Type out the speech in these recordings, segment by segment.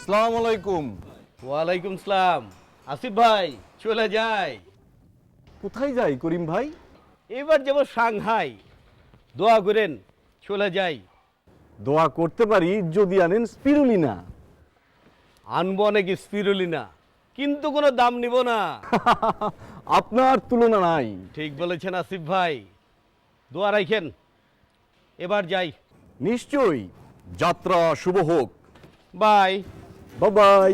আসসালামু আলাইকুম। ওয়ালাইকুম সালাম। আসিফ ভাই চলে যায়। কোথায় যাই করিম ভাই? এবার যাব সাংহাই, দোয়া করেন চলে যাই। দোয়া করতে পারি যদি আনেন স্পিরুলিনা। আনবো অনেক স্পিরুলিনা, কিন্তু কোনো দাম নিব না। আপনার তুলনা নাই। ঠিক বলেছেন আসিফ ভাই, দোয়া রাখেন। এবার যাই। নিশ্চয়ই, যাত্রা শুভ হোক। বাই। বাই।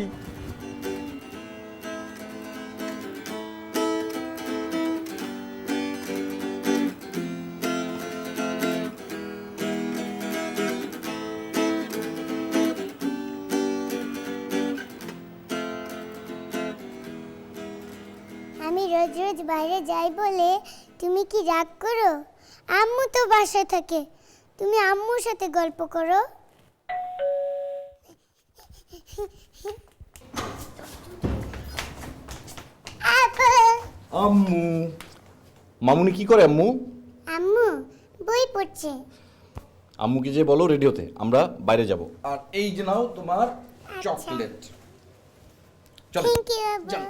আমি রোজ রোজ বাইরে যাই বলে তুমি কি রাগ করো? আম্মু তো বাসায় থাকে, তুমি আম্মুর সাথে গল্প করো। আম্মু, মামুনি কি করে আম্মু? আম্মু বই পড়ছে। আম্মুকে যে বলো রেডি হতে, আমরা বাইরে যাব। আর এই যে নাও তোমার চকলেট। চলো। থ্যাংক ইউ বাবা।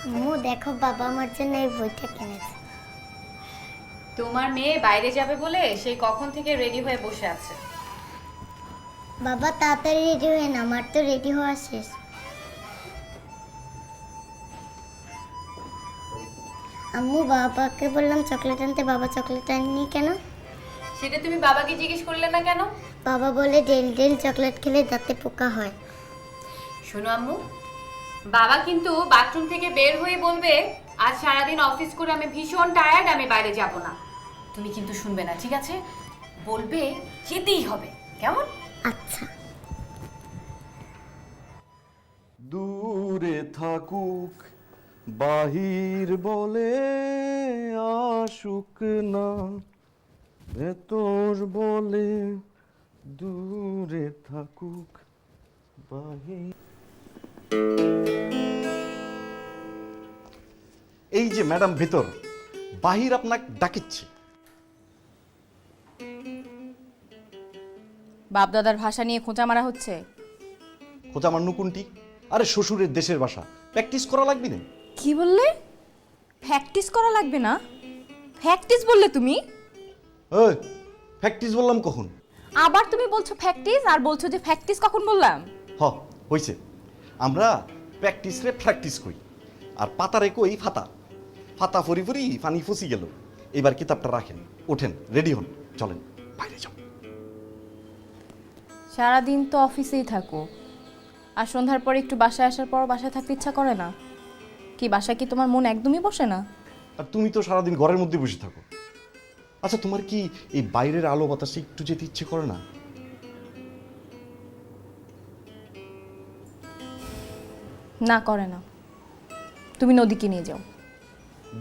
আম্মু দেখো, বাবা আমার জন্য এই বইটা কিনেছে। তোমার মেয়ে বাইরে যাবে বলে সেই কখন থেকে রেডি হয়ে বসে আছে। বাবা তাড়াতাড়ি রেডি হয়ে না, আমার তো রেডি হওয়া শেষ। আম্মু বাবাকে বললাম চকলেট আনতে, বাবা চকলেট আননি কেন? সেটা তুমি বাবাকে জিজ্ঞেস করলে না কেন? বাবা বলে ডেল ডেল চকলেট খেলে দাঁতে পোকা হয়। শোনো আম্মু, বাবা কিন্তু বাথরুম থেকে বের হয়ে বলবে আজ সারাদিন অফিস করে আমি ভীষণ টায়ার্ড, আমি বাইরে যাব না। তুমি কিন্তু শুনবে না, ঠিক আছে? বলবে যেতেই হবে, কেমন? আচ্ছা। দূরে থাকুক বাহির বলে আসুক না, ভেতর বলে দূরে থাকুক বাহির। এই যে ম্যাডাম ভেতর, বাহির আপনাকে ডাকিচ্ছে। বাপদাদার ভাষা নিয়ে খোঁচা মারা হচ্ছে। খোঁচা মান্নু কোনটি? আরে শ্বশুরের দেশের ভাষা, প্র্যাকটিস করা লাগবে না। কি বললে? প্র্যাকটিস করা লাগবে না? প্র্যাকটিস বললে তুমি? ওই প্র্যাকটিস বললাম কখন? আবার তুমি বলছো প্র্যাকটিস আর বলছো যে প্র্যাকটিস কখন বললাম? হইছে। আমরা প্র্যাকটিস রে প্র্যাকটিস কই, আর পাতারে কই ফাতা। ফাতা ফরি ফরি ফানি ফসি গেল। এবার কিতাবটা রাখেন, ওঠেন, রেডি হন, চলেন বাইরে যাও। সারাদিন তো অফিসেই থাকো, আর সন্ধ্যার পরে একটু বাসায় আসার পর বাসায় থাকতে ইচ্ছা করে না? কি বাসায় কি তোমার মন একদমই বসে না? আর তুমি তো সারাদিন ঘরের মধ্যে বসে থাকো। আচ্ছা, তোমার কি এই বাইরের আলো বাতাসে একটু যেতে ইচ্ছে করে না? না, করে না। তুমি নদীকে নিয়ে যাও।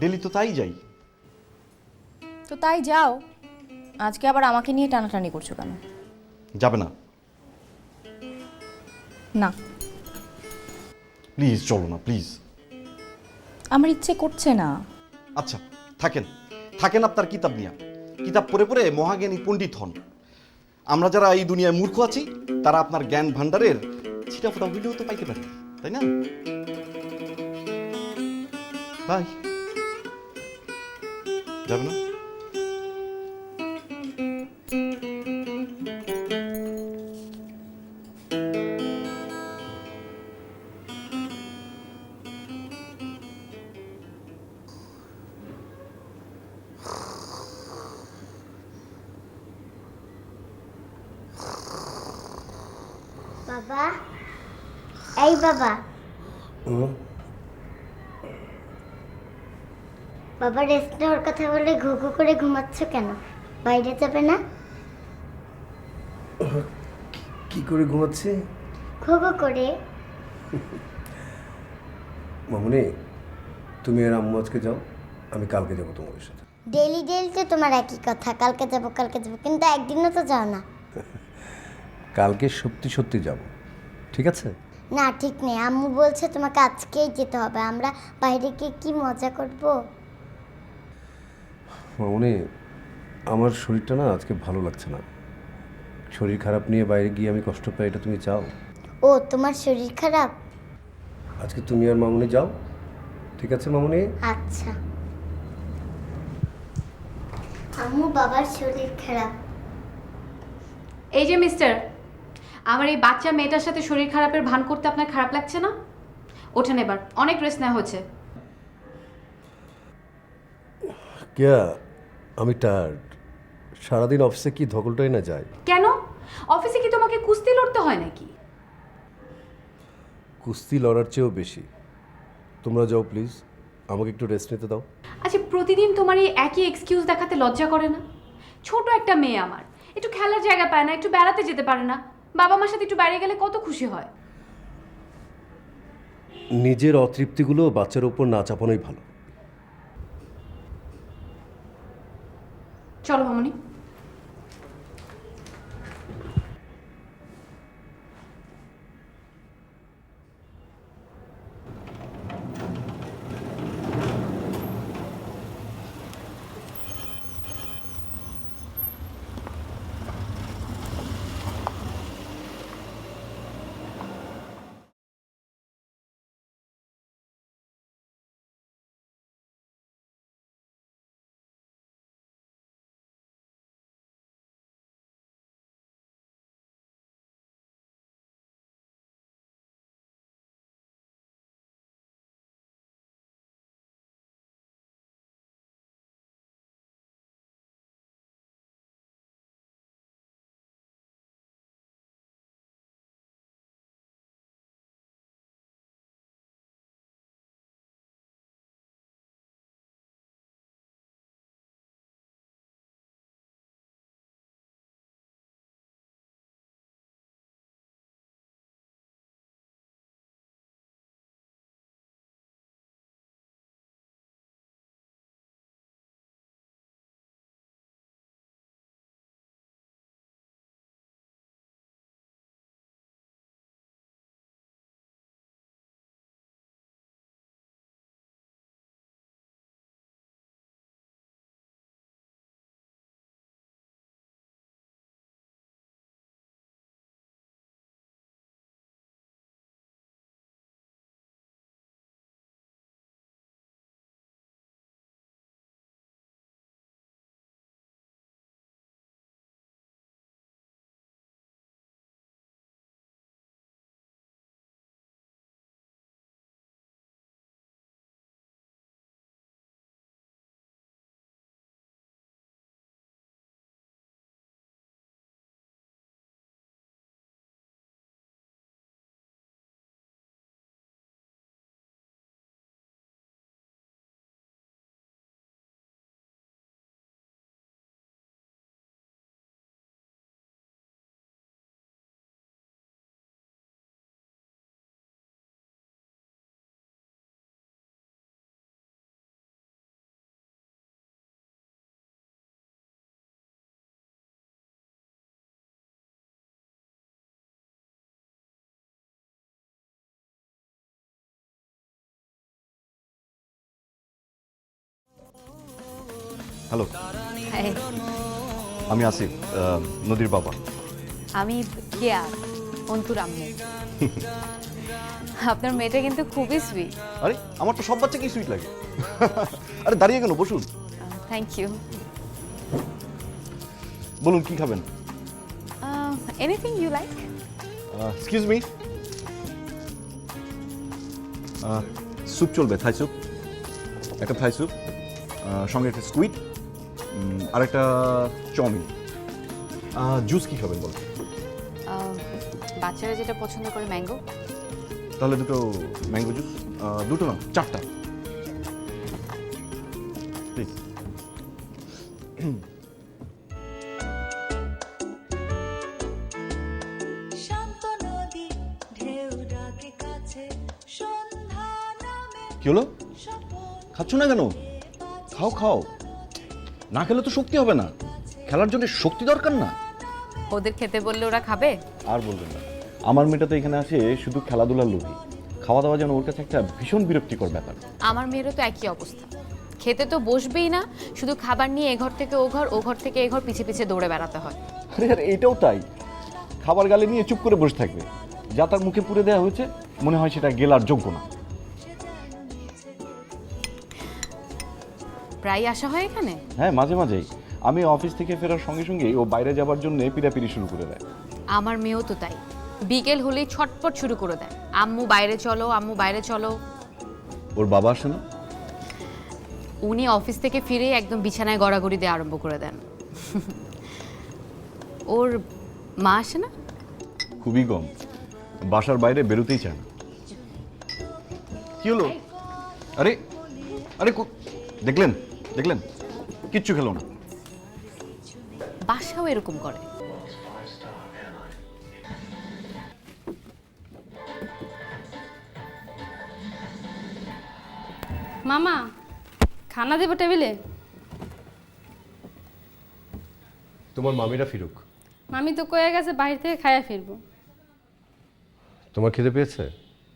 ডেলি তো তাই যাই। তো তাই যাও, আজকে আবার আমাকে নিয়ে টানাটানি করছো কেন? যাবে না? না, প্লিজ চলো না, প্লিজ। আমার ইচ্ছে করছে না। আচ্ছা, থাকেন থাকেন আপনার কিতাব নিয়ে। কিতাব পড়ে পড়ে মহাজ্ঞানী পণ্ডিত হন। আমরা যারা এই দুনিয়ায় মূর্খ আছি, তারা আপনার জ্ঞান ভান্ডারের ছিটাফোটা হইলেও তো পাইতে পারে, তাই না? বাই। যাবে না? বাবা, এই বাবা। বাবা রেস্ট নেওয়ার কথা বলে ঘু ঘু করে ঘুমাচ্ছ কেন? বাইরে যাবে না? কি করে ঘুমাচ্ছে? ঘু ঘু করে। মামুনি, তুমি আর আম্মু আজকে যাও, আমি কালকে যাবো তোমাদের সাথে। ডেলি ডেলি তো তোমার একই কথা, কালকে যাবো, কিন্তু একদিনও তো যাও না। কালকে সত্যি সত্যি যাব। ঠিক আছে? না ঠিক নেই, আম্মু বলছে তোমাকে আজকেই যেতে হবে। আমরা বাইরে গিয়ে কি মজা করব। মামনি, আমার শরীরটা না আজকে ভালো লাগছে না। শরীর খারাপ নিয়ে বাইরে গিয়ে আমি কষ্ট পাই, এটা তুমি চাও? ও তোমার শরীর খারাপ? আজকে তুমি আর মামনি যাও, ঠিক আছে মামনি? আচ্ছা। আম্মু বাবার শরীর খারাপ। এই যে মিস্টার, আমার এই বাচ্চা মেয়েটার সাথে শরীর খারাপের ভান করতে আপনার খারাপ লাগছে না? ওঠেন এবার, অনেক রেস্ট নেওয়া হচ্ছে। কেয়া, আমি টায়ার্ড। সারাদিন অফিসে কি ধকলটাই না যায়। কেন? অফিসে কি তোমাকে কুস্তি লড়তে হয় নাকি? কুস্তি লড়ার চেয়েও বেশি। তোমরা যাও প্লিজ, আমাকে একটু রেস্ট নিতে দাও। আচ্ছা, প্রতিদিন তোমার এই একই এক্সকিউজ দেখাতে লজ্জা করে না? ছোট একটা মেয়ে আমার, একটু খেলার জায়গা পায় না, একটু বেড়াতে যেতে পারে না, বাবা মার সাথে একটু বাইরে গেলে কত খুশি হয়। নিজের অতৃপ্তিগুলো বাচ্চার উপর না চাপানোই ভালো। চলো মামনি। হ্যালো, আমি আসিফ, নদীর বাবা। আমি কেয়া, অন্তুর আম্মু। আপনার মেয়েটা কিন্তু খুবই সুইট। আরে আমার তো সব বাচ্চাকেই সুইট লাগে। আরে দাঁড়িয়ে কেন, বসুন। Thank you. বলুন কি খাবেন? Anything you like. Excuse me, soup চলবে, থাই স্যুপ। একটা থাই স্যুপ, সঙ্গে একটা স্কুইড, আর একটা চাউমিন। জুস কি খাবেন বল? বাচ্চারা যেটা পছন্দ করে, ম্যাঙ্গো। তাহলে দুটো ম্যাঙ্গো জুস, দুটো না 4টা প্লিজ। কি হলো, খাচ্ছ না কেন? খাও খাও, না খেলে তো শক্তি হবে না। খেলার জন্য শক্তি দরকার না। ওদের খেতে বললে ওরা খাবে? আর বলবেন না, আমার মেয়েটা তো এখানে আসে শুধু খেলাধুলার লোভী, খাওয়া দাওয়া যেন ওর কাছে একটা ভীষণ বিরক্তিকর ব্যাপার। আমার মেয়েরও তো একই অবস্থা, খেতে তো বসবেই না, শুধু খাবার নিয়ে এ ঘর থেকে ও ঘর থেকে এ ঘর পিছে পিছে দৌড়ে বেড়াতে হয়। আরে আর এইটাও তাই, খাবার গালে নিয়ে চুপ করে বসে থাকবে, যা তার মুখে পুরে দেওয়া হয়েছে মনে হয় সেটা গেলার যোগ্য না। প্রায় আসা হয় এখানে? হ্যাঁ, মাঝে মাঝেই। আমি অফিস থেকে ফেরার সঙ্গে সঙ্গে ও বাইরে যাবার জন্য পিড়াপিড়ি শুরু করে দেয়। আমার মেয়েও তো তাই, বিকেল হলেই ছটপট শুরু করে দেয়, আম্মু বাইরে চলো, আম্মু বাইরে চলো। ওর বাবা আসে না? উনি অফিস থেকে ফিরে একদম বিছানায় গড়াগড়ি দিয়ে আরম্ভ করে দেন। ওর মা আসে না? খুবই কম, বাসার বাইরে বেরোতেই চায় না। কি হলো? আরে আরে দেখলেন দেখলেন, কিচ্ছু খেলো না। বাসাও এরকম করে। মামা খানা দেবো টেবিলে? তোমার মামিরা ফিরুক। মামি তো কয়ে গেছে বাইরে থেকে খাইয়া ফিরবো। তোমার খিদে পেয়েছে?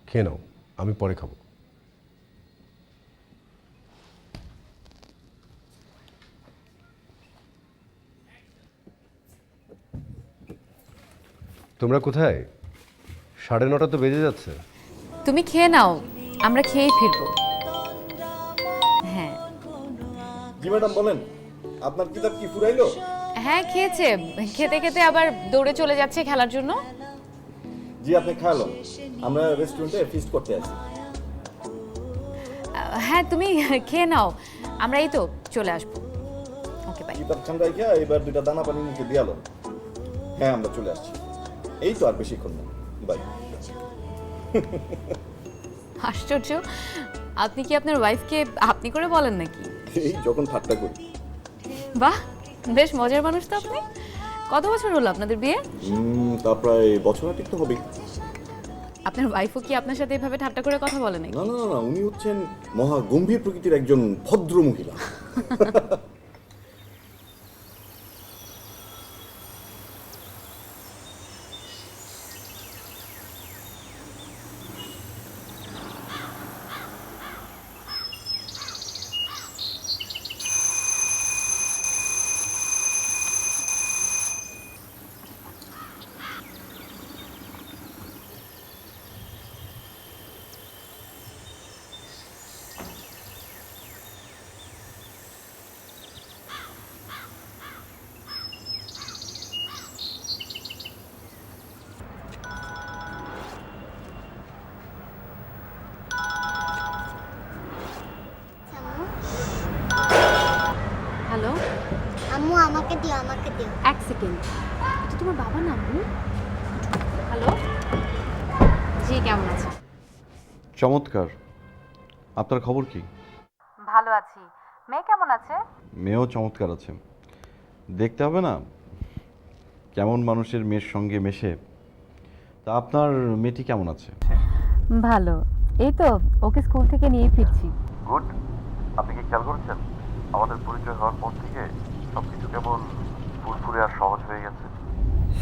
খেয়ে নাও, আমি পরে খাবো। তোমরা কোথায়? 9:30 তো বেজে যাচ্ছে। তুমি খেয়ে নাও, আমরা খেয়েই ফিরবো। হ্যাঁ জি ম্যাডাম, বলেন আপনার কিতাব কি ফুরাইলো? হ্যাঁ খেয়েছে, খেতে খেতে আবার দৌড়ে চলে যাচ্ছে খেলার জন্য। জি, আপনি খাইলো, আমরা রেস্টুরেন্টে ফিস্ট করতে আসি। হ্যাঁ তুমি খেয়ে নাও, আমরা এই তো চলে আসবো। Okay bye. কিতাব ঠান্ডা রেখে এবার দুইটা দানা পানি মুখে দিয়ালো। হ্যাঁ, আমরা চলে আসছি, এই তো আর বেশিক্ষণ না। বাই। আশ্চর্য, আপনি কি আপনার ওয়াইফকে আপনি করে বলেন নাকি? এই যখন ঠাট্টা করি। বাহ, বেশ মজার মানুষ তো আপনি। কত বছর হলো আপনাদের বিয়ে? তা প্রায় বছর ঠিক তো হবে। আপনার ওয়াইফও কি আপনার সাথে এভাবে ঠাট্টা করে কথা বলে নাকি? না না না, উনি হচ্ছেন মহা গম্ভীর প্রকৃতির একজন ভদ্র মহিলা। হ্যালো, আম্মু আমাকে দিও, আমাকে দিও। এক সেকেন্ড, এটা তোমার বাবা না? হ্যালো, জি কেমন আছো? চমৎকার। আপনার খবর কি? ভালো আছি। মেয়ে কেমন আছে? মেয়েও চমৎকার আছে। দেখতে হবে না কেমন মানুষের মেয়ের সঙ্গে মেশে। তা আপনার মেয়েটি কেমন আছে? ভালো, এই তো ওকে স্কুল থেকে নিয়ে ফিরছি। গুড। আপনি কি খেয়াল করেছেন আমাদের পরিচয় হওয়ার পর থেকে সবকিছু কেমন ফুরফুরে আর সহজ হয়ে গেছে?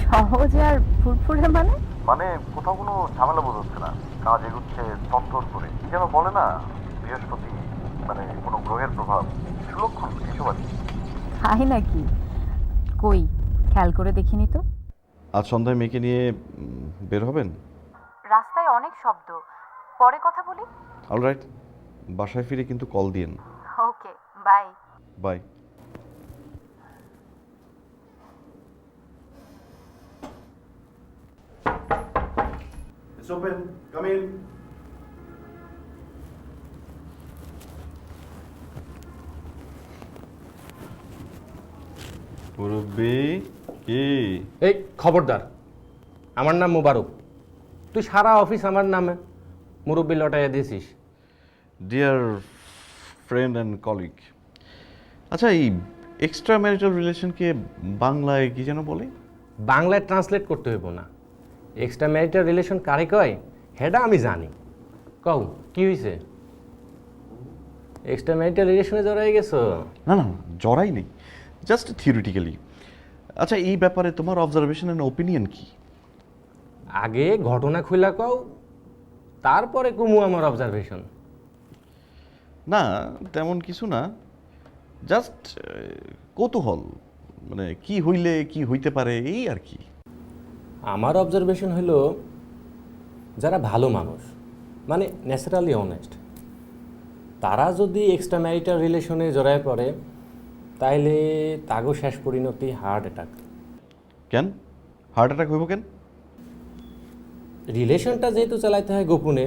সহজ আর ফুরফুরে মানে? মানে কোথাও কোনো ঝামেলা বোধ হচ্ছে না, কাজ এগুচ্ছে তত্তর করে। কি যেন বলে না, বৃহস্পতি মানে কোনো গ্রহের প্রভাব, সুলক্ষণ এসব আর কি। তাই নাকি? কই খেয়াল করে দেখিনি তো। আজ সন্ধ্যায় মেয়েকে নিয়ে বের হবেন? রাস্তায় অনেক শব্দ, পরে কথা বলি। অলরাইট, বাসায় ফিরে কিন্তু কল দিয়েন। Okay bye. Bye. It's open. Come in. মুরব্বি কি? এই খবরদার, আমার নাম মোবারক। তুই সারা অফিস আমার নামে মুরব্বি লটাইয়া দিয়েছিস। ডিয়ার ফ্রেন্ড অ্যান্ড কলিগ, আচ্ছা এই এক্সট্রা ম্যারিটাল রিলেশনকে বাংলায় কি যেন বলে? বাংলায় ট্রান্সলেট করতে হইব না। এক্সট্রা ম্যারিটাল রিলেশন কারে কয় হেডা আমি জানি। কও কি হয়েছে? এক্সট্রা ম্যারিটাল রিলেশনে জড়াই গেছো? না না, জড়াই নেই, জাস্ট থিওরিটিক্যালি। আচ্ছা এই ব্যাপারে তোমার অবজারভেশন অ্যান্ড ওপিনিয়ন কি? আগে ঘটনা খুইলা কও, তারপরে কুমু আমার অবজারভেশন। না তেমন কিছু না, জাস্ট কৌতূহল, মানে কি হইলে কি হইতে পারে এই আর কি। আমার অবজারভেশন হলো যারা ভালো মানুষ, মানে ন্যাচারালি অনেস্ট, তারা যদি এক্সট্রা ম্যারিটাল রিলেশনে জড়ায় পড়ে তাইলে তাগো শেষ পরিণতি হার্ট অ্যাটাক। কেন হার্ট অ্যাটাক হইব কেন? রিলেশনটা যেহেতু চালাইতে হয় গোপনে,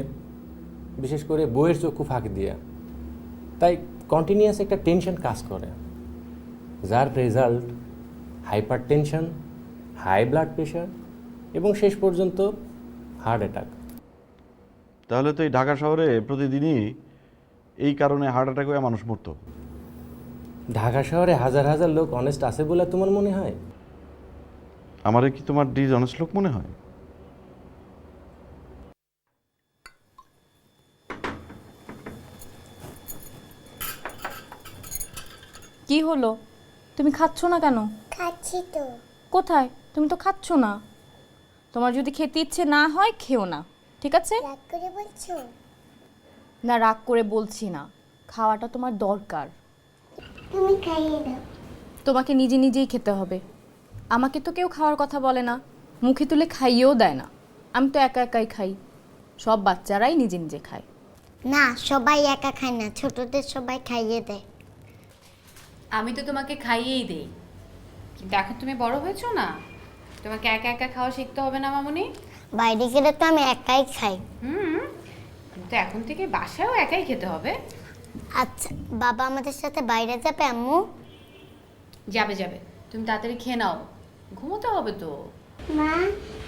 বিশেষ করে বইয়ের চক্ষু ফাঁকি দিয়া, তাই কন্টিনিউয়াস একটা টেনশন কাজ করে, যার result hypertension, high blood pressure এবং শেষ পর্যন্ত হার্ট অ্যাটাক। তাহলে তো এই ঢাকা শহরে প্রতিদিনই এই কারণে হার্ট অ্যাটাক হয়ে মানুষ মরতো। ঢাকা শহরে হাজার হাজার লোক অনেস্ট আছে বলে তোমার মনে হয়? আমারে কি তোমার ডিসঅনেস্ট লোক মনে হয়? কি হলো, তুমি খাচ্ছ না কেন? খাচ্ছি তো। কোথায়? তুমি তো খাচ্ছ না। তোমার যদি খেতে ইচ্ছে না হয় খেও না, ঠিক আছে? রাগ করে বলছো? না, রাগ করে বলছি না, খাওয়াটা তোমার দরকার। তুমি খাইয়ে দাও। তোমাকে নিজে নিজেই খেতে হবে। আমাকে তো কেউ খাওয়ার কথা বলে না, মুখে তুলে খাইয়েও দেয় না। আমি তো একা একাই খাই, সব বাচ্চারাই নিজে নিজে খায়। না, সবাই একা খায় না, ছোটদের সবাই খাইয়ে দেয়। আমি তো তোমাকে খাইয়েই দেই, কিন্তু এখন তুমি বড় হয়েছো না, তোমাকে একা একা খাওয়া শিখতে হবে না মামুনি? বাইরে গেলে তো আমি একাই খাই। কিন্তু এখন থেকে বাসায়ও একাই খেতে হবে। আচ্ছা, বাবা আমাদের সাথে বাইরে যাবে আম্মু? যাবে যাবে, তুমি তাড়াতাড়ি খেয়ে নাও, ঘুমোতে হবে তো। মা,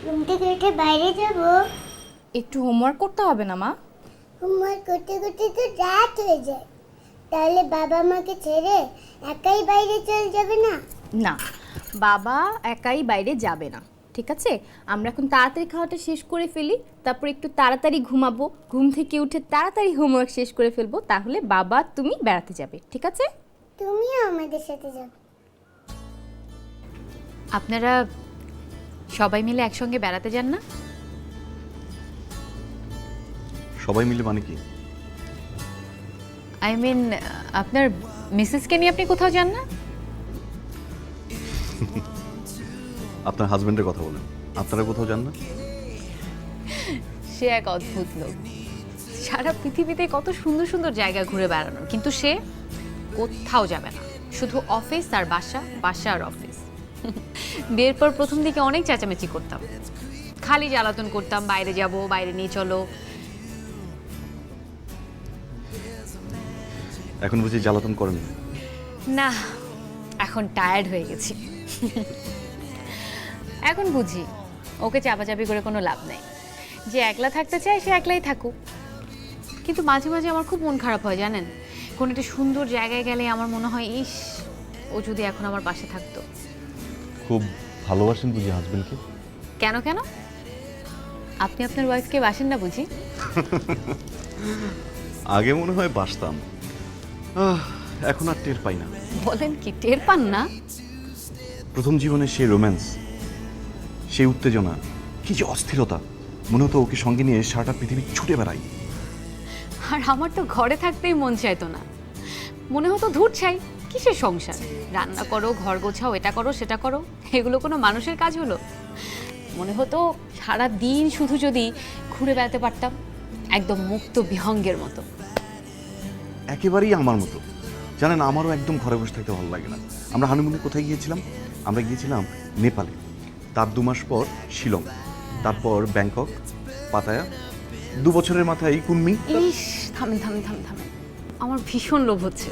ঘুম থেকে উঠে বাইরে যাব? একটু হোমওয়ার্ক করতে হবে না মা? হোমওয়ার্ক করতে করতে তো রাত হয়ে যায়, তাহলে বাবা আমাকে ছেড়ে একাই বাইরে চলে যাবে না? না, বাবা একাই বাইরে যাবে না, ঠিক আছে? আমরা এখন তাড়াতাড়ি খাওয়াটা শেষ করে ফেলি, তারপর একটু তাড়াতাড়ি ঘুমাবো, ঘুম থেকে উঠে তাড়াতাড়ি হোমওয়ার্ক শেষ করে ফেলবো, তাহলে বাবা তুমি বেড়াতে যাবে, ঠিক আছে? তুমিও আমাদের সাথে যাবে। আপনারা সবাই মিলে একসঙ্গে বেড়াতে যান না? সবাই মিলে মানে কি? আই মিন আপনার মিসেসকে নিয়ে আপনি কোথাও যান না? আপনার হাজবেন্ডের কথা বলেন, আপনারা কোথাও যান না? সে এক অদ্ভুত লোক, সারা পৃথিবীতে কত সুন্দর সুন্দর জায়গা ঘুরে বেড়ানো, কিন্তু সে কোথাও যাবে না, শুধু অফিস আর বাসা, বাসা আর অফিস। বিয়ের পর প্রথম দিকে অনেক চেঁচামেচি করতাম, খালি জ্বালাতন করতাম, বাইরে যাব, বাইরে নিয়ে চলো। এখন বুঝি জ্বালাতন করেন না? না, এখন টায়ার্ড হয়ে গেছি। এখন বুঝি ওকে চাপাচাপি করে কোনো লাভ নেই, যে একলা থাকতে চায় সে একলাই থাকুক। কিন্তু মাঝে মাঝে আমার খুব মন খারাপ হয় জানেন, কোনো একটা সুন্দর জায়গায় গেলে আমার মনে হয় ইস, ও যদি এখন আমার পাশে থাকতো। খুব ভালোবাসেন বুঝি হাজবেন্ডকে? কেন কেন, আপনি আপনার ওয়াইফকে বাসেন না বুঝি? আগে মনে হয় বাসতাম, এখন আর টের পাই না। বলেন কি, টের পান না? প্রথম জীবনে সেই রোম্যান্স, সেই উত্তেজনা, কি যে অস্থিরতা, মনে হতো ওকে সঙ্গে নিয়ে সারাটা পৃথিবী ছুটে বেড়াই। আর আমার তো ঘরে থাকতেই মন চাইতো না, মনে হতো ধূর ছাই, কিসের সংসার, রান্না করো, ঘর গোছাও, এটা করো সেটা করো, এগুলো কোনো মানুষের কাজ হলো? মনে হতো সারা দিন শুধু যদি ঘুরে বেড়াতে পারতাম, একদম মুক্ত বিহঙ্গের মতো। একেবারেই আমার মতো। জানেন, আমারও একদম ঘরে বসে থাকতে ভালো লাগে না। আমরা হানিমুনে কোথায় গিয়েছিলাম? আমরা গিয়েছিলাম নেপালে, তার 2 মাস পর শিলং, তারপর ব্যাংকক, পাতায়া, 2 বছরের মাথায় কুনমিং। ইস, থামেন থামেন থামেন থামেন, আমার ভীষণ লোভ হচ্ছে।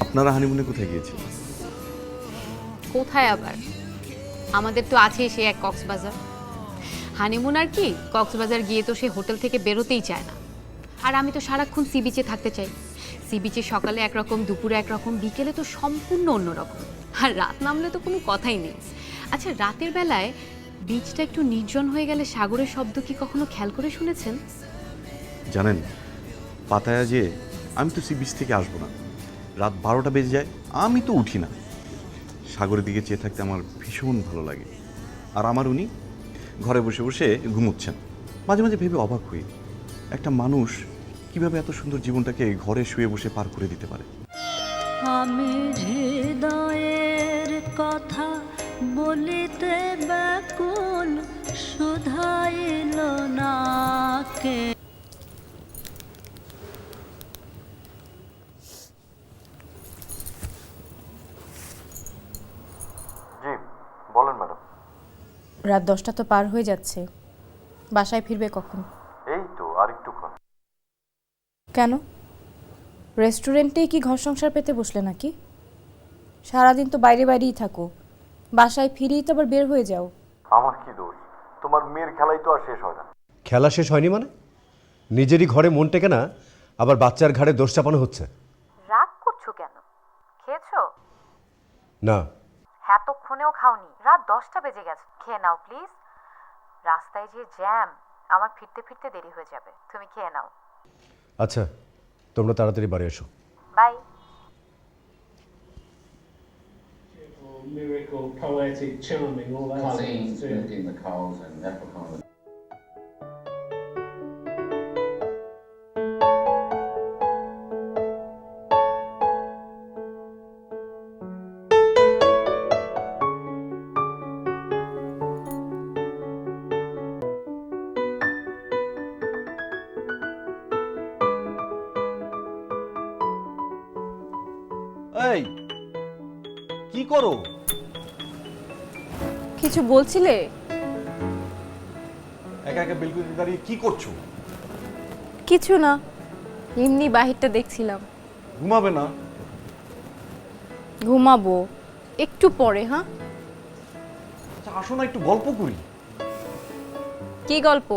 আপনারা হানিমুনে কোথায় গিয়েছিলেন? কোথায় আবার, আমাদের তো আছেই সে এক কক্সবাজার। হানিমুন আর কি, কক্সবাজার গিয়ে তো সে হোটেল থেকে বেরোতেই চায় না। আর আমি তো সারাক্ষণ সি বিচে থাকতে চাই। সি বিচে সকালে একরকম, দুপুরে একরকম, বিকেলে তো সম্পূর্ণ অন্যরকম। আর রাত নামলে তো কোনো কথাই নেই। আচ্ছা, রাতের বেলায় বিচটা একটু নির্জন হয়ে গেলে সাগরের শব্দ কি কখনো খেয়াল করে শুনেছেন? জানেন, পাতায়া যে আমি তো সি বিচ থেকে আসবো না, রাত 12টা বেজে যায়, আমি তো উঠি না। সাগরের দিকে চেয়ে থাকতে আমার ভীষণ ভালো লাগে। আর আমার উনি ঘরে বসে বসে ঘুমোচ্ছেন। মাঝে মাঝে ভেবে অবাক হই, একটা মানুষ কিভাবে এত সুন্দর জীবনটাকে ঘরে শুয়ে বসে পার করে দিতে পারে। আমি হৃদয়ের কথা বলিতে ব্যাকুল, শুধাইল না কে। জি বলেন ম্যাডাম। রাত 10টা তো পার হয়ে যাচ্ছে, বাসায় ফিরবে কখন? এই তো আরেকটুক্ষণ। কেন, রেস্টুরেন্টেই কি ঘর সংসার পেতে বসলে নাকি? সারাদিন তো বাইরে বাইরেই থাকো, বাসায় ফিরেই তো আবার বের হয়ে যাও। আমার কি দোষ? তোমার মেয়ের খেলাই তো আর শেষ হয় না। খেলা শেষ হয়নি মানে? নিজেরই ঘরে মন টেকে না, আবার বাচ্চার ঘাড়ে দোষ চাপানো হচ্ছে। রাগ করছো কেন? খেয়েছো? না, এতক্ষণেও খাওনি, রাত 10টা বেজে গেছে। খেয়ে নাও প্লিজ, রাস্তায় যে জ্যাম, আমার ফিরতে ফিরতে দেরি হয়ে যাবে। তুমি খেয়ে নাও। আচ্ছা তোমরা তাড়াতাড়ি বাড়ি এসো। By. Lyrical, poetic, charming, all that sort of thing. Milking the cows and leprechaun. এই কি করো? কিছু বলছিলে? একা একা বেলকুনিতে দাঁড়িয়ে কি করছো? কিছু না, এমনি বাহিরটা দেখছিলাম। ঘুমাবে না? ঘুমাবো একটু পরে। হ্যাঁ আচ্ছা আসো না একটু গল্প করি। কি গল্প?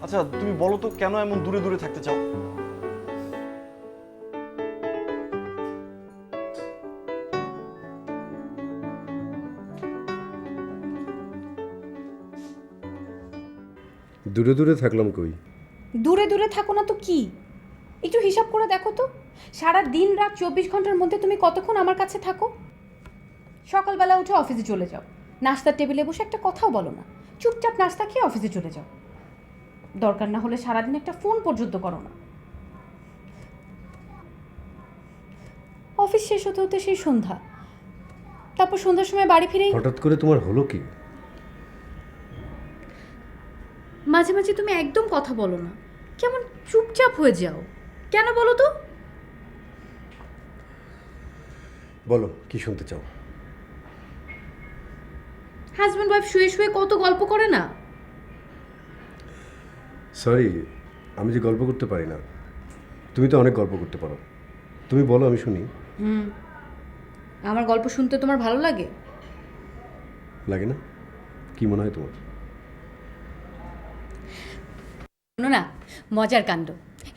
আচ্ছা তুমি বলো তো কেন এমন দূরে দূরে থাকতে চাও? দূরে দূরে থাকলাম কই? দূরে দূরে থাকো না তো কি? একটু হিসাব করে দেখো তো, সারা দিন রাত 24 ঘন্টার মধ্যে তুমি কতক্ষণ আমার কাছে থাকো? সকালবেলা উঠে অফিসে চলে যাও, নাস্তার টেবিলে বসে একটা কথাও বলো না, চুপচাপ নাস্তা খেয়ে অফিসে চলে যাও। দরকার না হলে সারাদিন একটা ফোন পর্যন্ত করো না। অফিস শেষ হতে হতে সেই সন্ধ্যা, তারপর সন্ধ্যার সময় বাড়ি ফিরেই হঠাৎ করে তোমার হলো কি? মাঝে মাঝে তুমি একদম কথা বলো না, কেমন চুপচাপ হয়ে যাও কেন বলো তো? বলো কি শুনতে চাও? হাজব্যান্ড ওয়াইফ শুয়ে শুয়ে কত গল্প করে না। সরি, আমি যে গল্প করতে পারি না, তুমি তো অনেক গল্প করতে পারো। তুমি বলো, আমি শুনি। আমার গল্প শুনতে তোমার ভালো লাগে? লাগে না? কি মনে হয় তোমার? শোনো না, মজার কাণ্ড,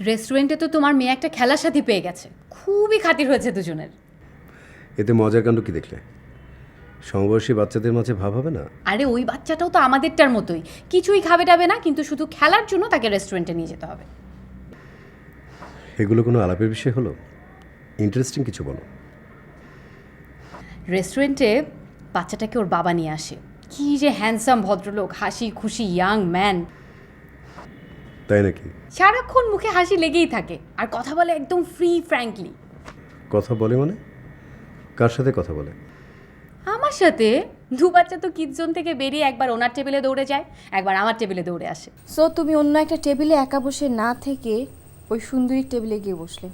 রেস্টুরেন্টে তো তোমার মেয়ে একটা খেলার সাথী পেয়ে গেছে, খুবই খাতির হয়েছে দুজনের। এতে মজার কাণ্ড কি দেখলে? সমবয়সী বাচ্চাদের মাঝে ভাব হবে না? আরে ওই বাচ্চাটাও তো আমাদেরটার মতোই, কিছুই খাবে টাবে না, কিন্তু শুধু খেলার জন্য তাকে রেস্টুরেন্টে নিয়ে যেতে হবে। এগুলো কোনো আলাপের বিষয় হলো? ইন্টারেস্টিং কিছু বলো। রেস্টুরেন্টে বাচ্চাটাকে ওর বাবা নিয়ে আসে, কি যে হ্যান্ডসাম ভদ্রলোক, হাসি খুশি ইয়াং ম্যান। তাই নাকি? সারাক্ষণ মুখে হাসি লেগেই থাকে, আর কথা বলে একদম ফ্রি ফ্র্যাঙ্কলি। কথা বলে মানে? কার সাথে কথা বলে? আমার সাথে। দু বাচ্চা তো কিডজোন থেকে বেরিয়ে একবার ওনার টেবিলে দৌড়ে যায়, একবার আমার টেবিলে দৌড়ে আসে। সো তুমি অন্য একটা টেবিলে একা বসে না থেকে ওই সুন্দরী টেবিলে গিয়ে বসলে?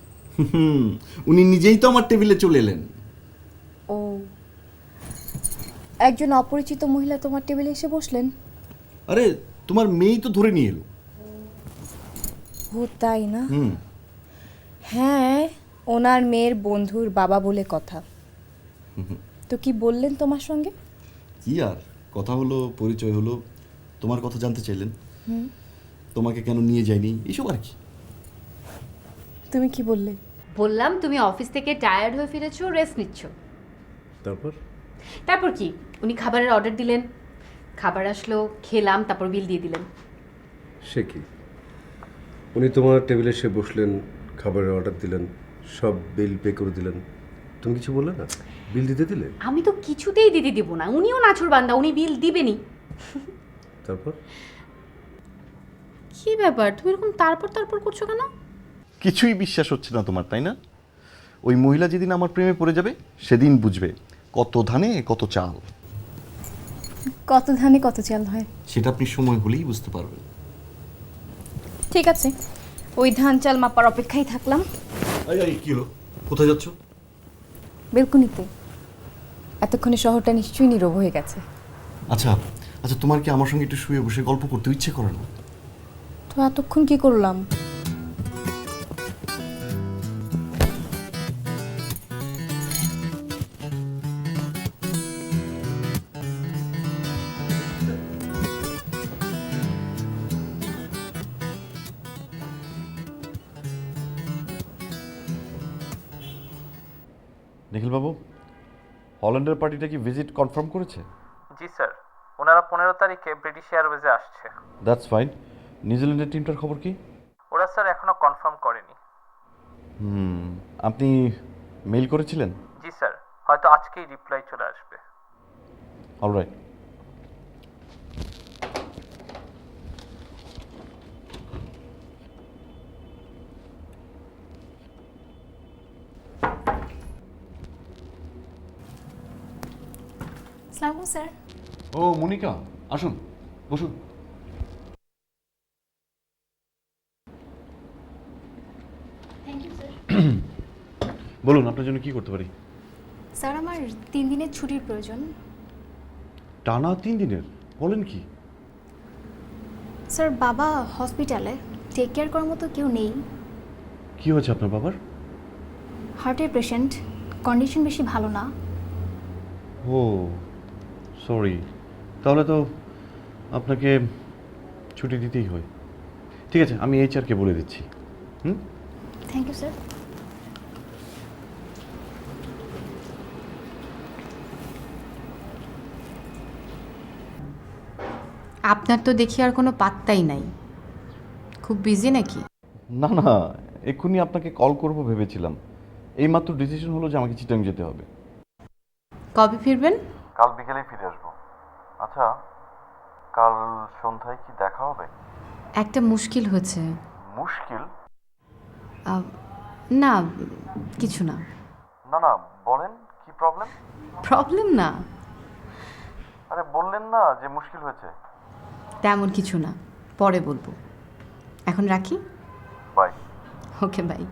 উনি নিজেই তো আমার টেবিলে চলে এলেন। ও, একজন অপরিচিত মহিলা তোমার টেবিলে এসে বসলেন? আরে তোমার মেয়েই তো ধরে নিয়ে এলো। ও তাই না? হ্যাঁ, ওনার মেয়ের বন্ধুর বাবা বলে কথা। তো কি বললেন তোমার সঙ্গে? কি আর কথা হলো, পরিচয় হলো, তোমার কথা জানতে চাইলেন, তোমাকে কেন নিয়ে যায়নি এসব আর কি। তুমি কি বললে? বললাম তুমি অফিস থেকে টায়ার্ড হয়ে ফিরেছো, রেস্ট নিচ্ছ। তারপর কি, উনি খাবারের অর্ডার দিলেন, খাবার আসলো, খেলাম, তারপর বিল দিয়ে দিলেন। সে কি, উনি তোমার টেবিলে এসে বসলেন, খাবারের অর্ডার দিলেন, সব বিল পে করে দিলেন, তুমি কিছু বললে না? বিল দিতে দিলে? আমি তো কিছুতেই দিতে দিব না, উনিও নাছুর বান্দা, উনি বিল দিবেনই। তারপর কি ব্যাপার তুমি এরকম তারপর তারপর করছো কেন? কিছুই বিশ্বাস হচ্ছে না তোমার, তাই না? ওই মহিলা যেদিন আমার প্রেমে পড়ে যাবে সেদিন বুঝবে কত ধানে কত চাল। কত ধানে কত চাল হয় সেটা আপনি সময় হলেই বুঝতে পারবেন। ঠিক আছে, ওই ধান চাল মাপার অপেক্ষায় থাকলাম। কি হলো, কোথায় যাচ্ছ? বেলকুনিতে। এতক্ষণে শহরটা নিশ্চয়ই নীরব হয়ে গেছে। আচ্ছা আচ্ছা, তোমার কি আমার সঙ্গে একটু শুয়ে বসে গল্প করতে ইচ্ছে করে না? তো এতক্ষণ কি করলাম? নিখিল বাবু, হল্যান্ডের পার্টিটা কি ভিজিট কনফার্ম করেছে? জি স্যার, ওনারা 15 তারিখে ব্রিটিশ এয়ারওয়েজে আসছে। That's fine. নিউজিল্যান্ডের টিমটার খবর কি? ওরা স্যার এখনো কনফার্ম করেনি। আপনি মেইল করেছিলেন? জি স্যার, হয়তো আজকেই রিপ্লাই চলে আসবে। অলরাইট। আসসালামু স্যার। ও মনিকা, আসুন বসুন। বলুন, আপনার জন্য কি করতে পারি? স্যার, আমার 3 দিনের ছুটির প্রয়োজন। টানা 3 দিনের? বলেন কি? স্যার, বাবা হসপিটালে, টেক কেয়ার করার মতো কেউ নেই। কি হয়েছে আপনার বাবার? হার্টের পেশেন্ট, কন্ডিশন বেশি ভালো না। ও সরি, তাহলে তো আপনাকে ছুটি দিতেই হয়। ঠিক আছে, আমি এইচআরকে বলে দিচ্ছি। Thank you sir. আপনার তো দেখি আর কোনো পাত্তাই নাই, খুব বিজি নাকি? না না, এক্ষুনি আপনাকে কল করব ভেবেছিলাম। এইমাত্র ডিসিশন হলো যে আমাকে চিটাং যেতে হবে। কবে ফিরবেন? কাল বিকেলেই ফিরে আসবো। আচ্ছা, কাল সন্ধ্যায় কি দেখা হবে? একটা মুশকিল হয়েছে। মুশকিল? না, কিছু না। না না, বলেন কি প্রবলেম? প্রবলেম না, আরে বললেন না যে মুশকিল হয়েছে। তেমন কিছু না, পরে বলবো। এখন রাখি। বাই। Okay, bye.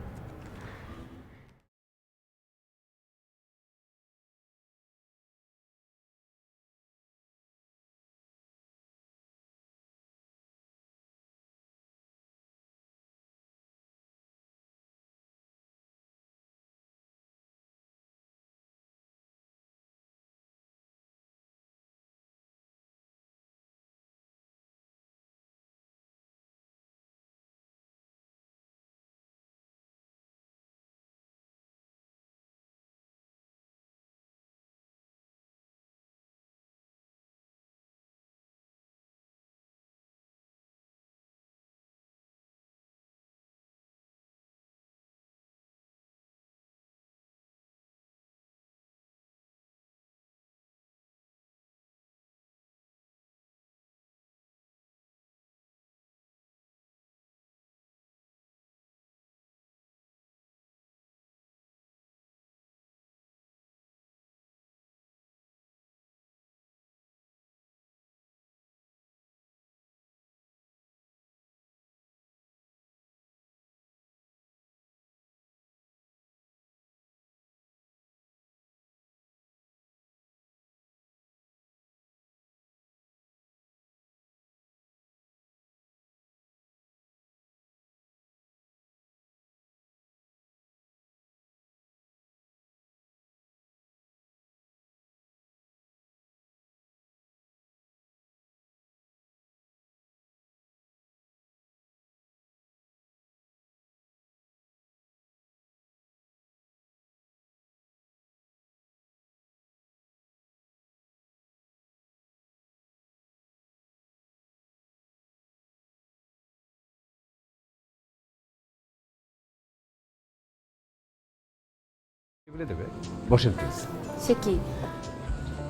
দেবে, বসেন প্লিজ। সে কি?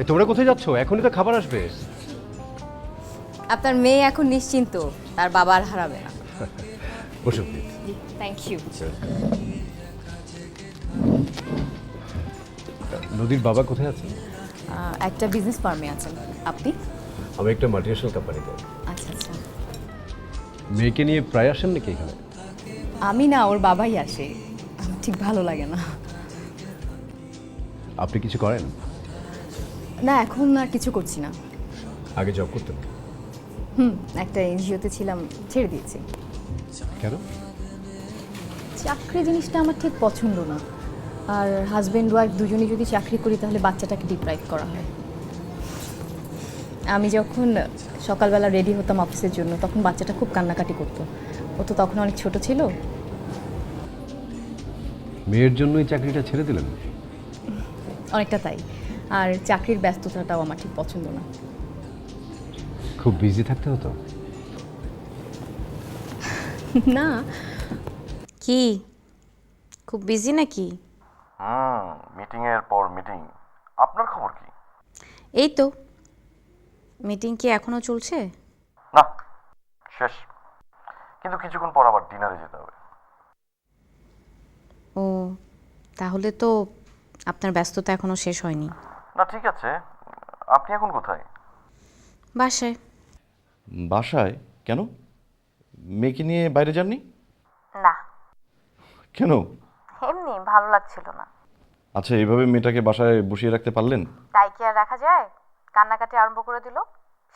তোমরা কোথায় যাচ্ছ? এখনই তো খাবার আসবে। আপনার মেয়ে এখন নিশ্চিন্ত, তার বাবা আর হারাবে না। বসুন প্লিজ। Thank you. নদীর বাবা কোথায় আছেন? একটা বিজনেস ফার্মে আছেন। আপনি? আমি একটা মাল্টিনেশনাল কোম্পানিতে। আচ্ছা আচ্ছা। মেয়েকে নিয়ে প্রায় আসেন নাকি এখানে? আমি না, ওর বাবাই আসে। আমার ঠিক ভালো লাগে না। আপনি কিছু করেন? না, এখন আর কিছু করছি না। আগে জব করতেন? একটা এনজিওতে ছিলাম, ছেড়ে দিয়েছি। কেন? চাকরি জিনিসটা আমার ঠিক পছন্দ না। আর হাজব্যান্ড ওয়াইফ দুজনেই যদি চাকরি করি তাহলে বাচ্চাটাকে ডিপ্রাইভ করা হয়। আমি যখন সকালবেলা রেডি হতাম অফিসের জন্য, তখন বাচ্চাটা খুব কান্নাকাটি করতো। ও তো তখন অনেক ছোট ছিল। মেয়ের জন্যই চাকরিটা ছেড়ে দিলেন? অনেকটা তাই। আর চাকরির ব্যস্ততাটাও আমার ঠিক পছন্দ না। খুব বিজি থাকতে হতো? না। কি খুব বিজি নাকি? মিটিং এর পর মিটিং। আপনার খবর কি? এই তো, মিটিং কি এখনো চলছে? না, শেষ। কিন্তু কিছুক্ষণ পর আবার ডিনারে যেতে হবে। ও, তাহলে তো আপনার ব্যস্ততা এখনো শেষ হয়নি। না, ঠিক আছে। আপনি এখন কোথায়? বাসায়। বাসায়? কেন? মেয়েকে নিয়ে বাইরে যাননি? না, কেন? এমনি ভালো লাগছিল না। আচ্ছা, এইভাবে মেয়েটাকে বাসায় বসিয়ে রাখতে পারলেন? তাই কি আর রাখা যায়? কান্নাকাটি আরম্ভ করে দিল,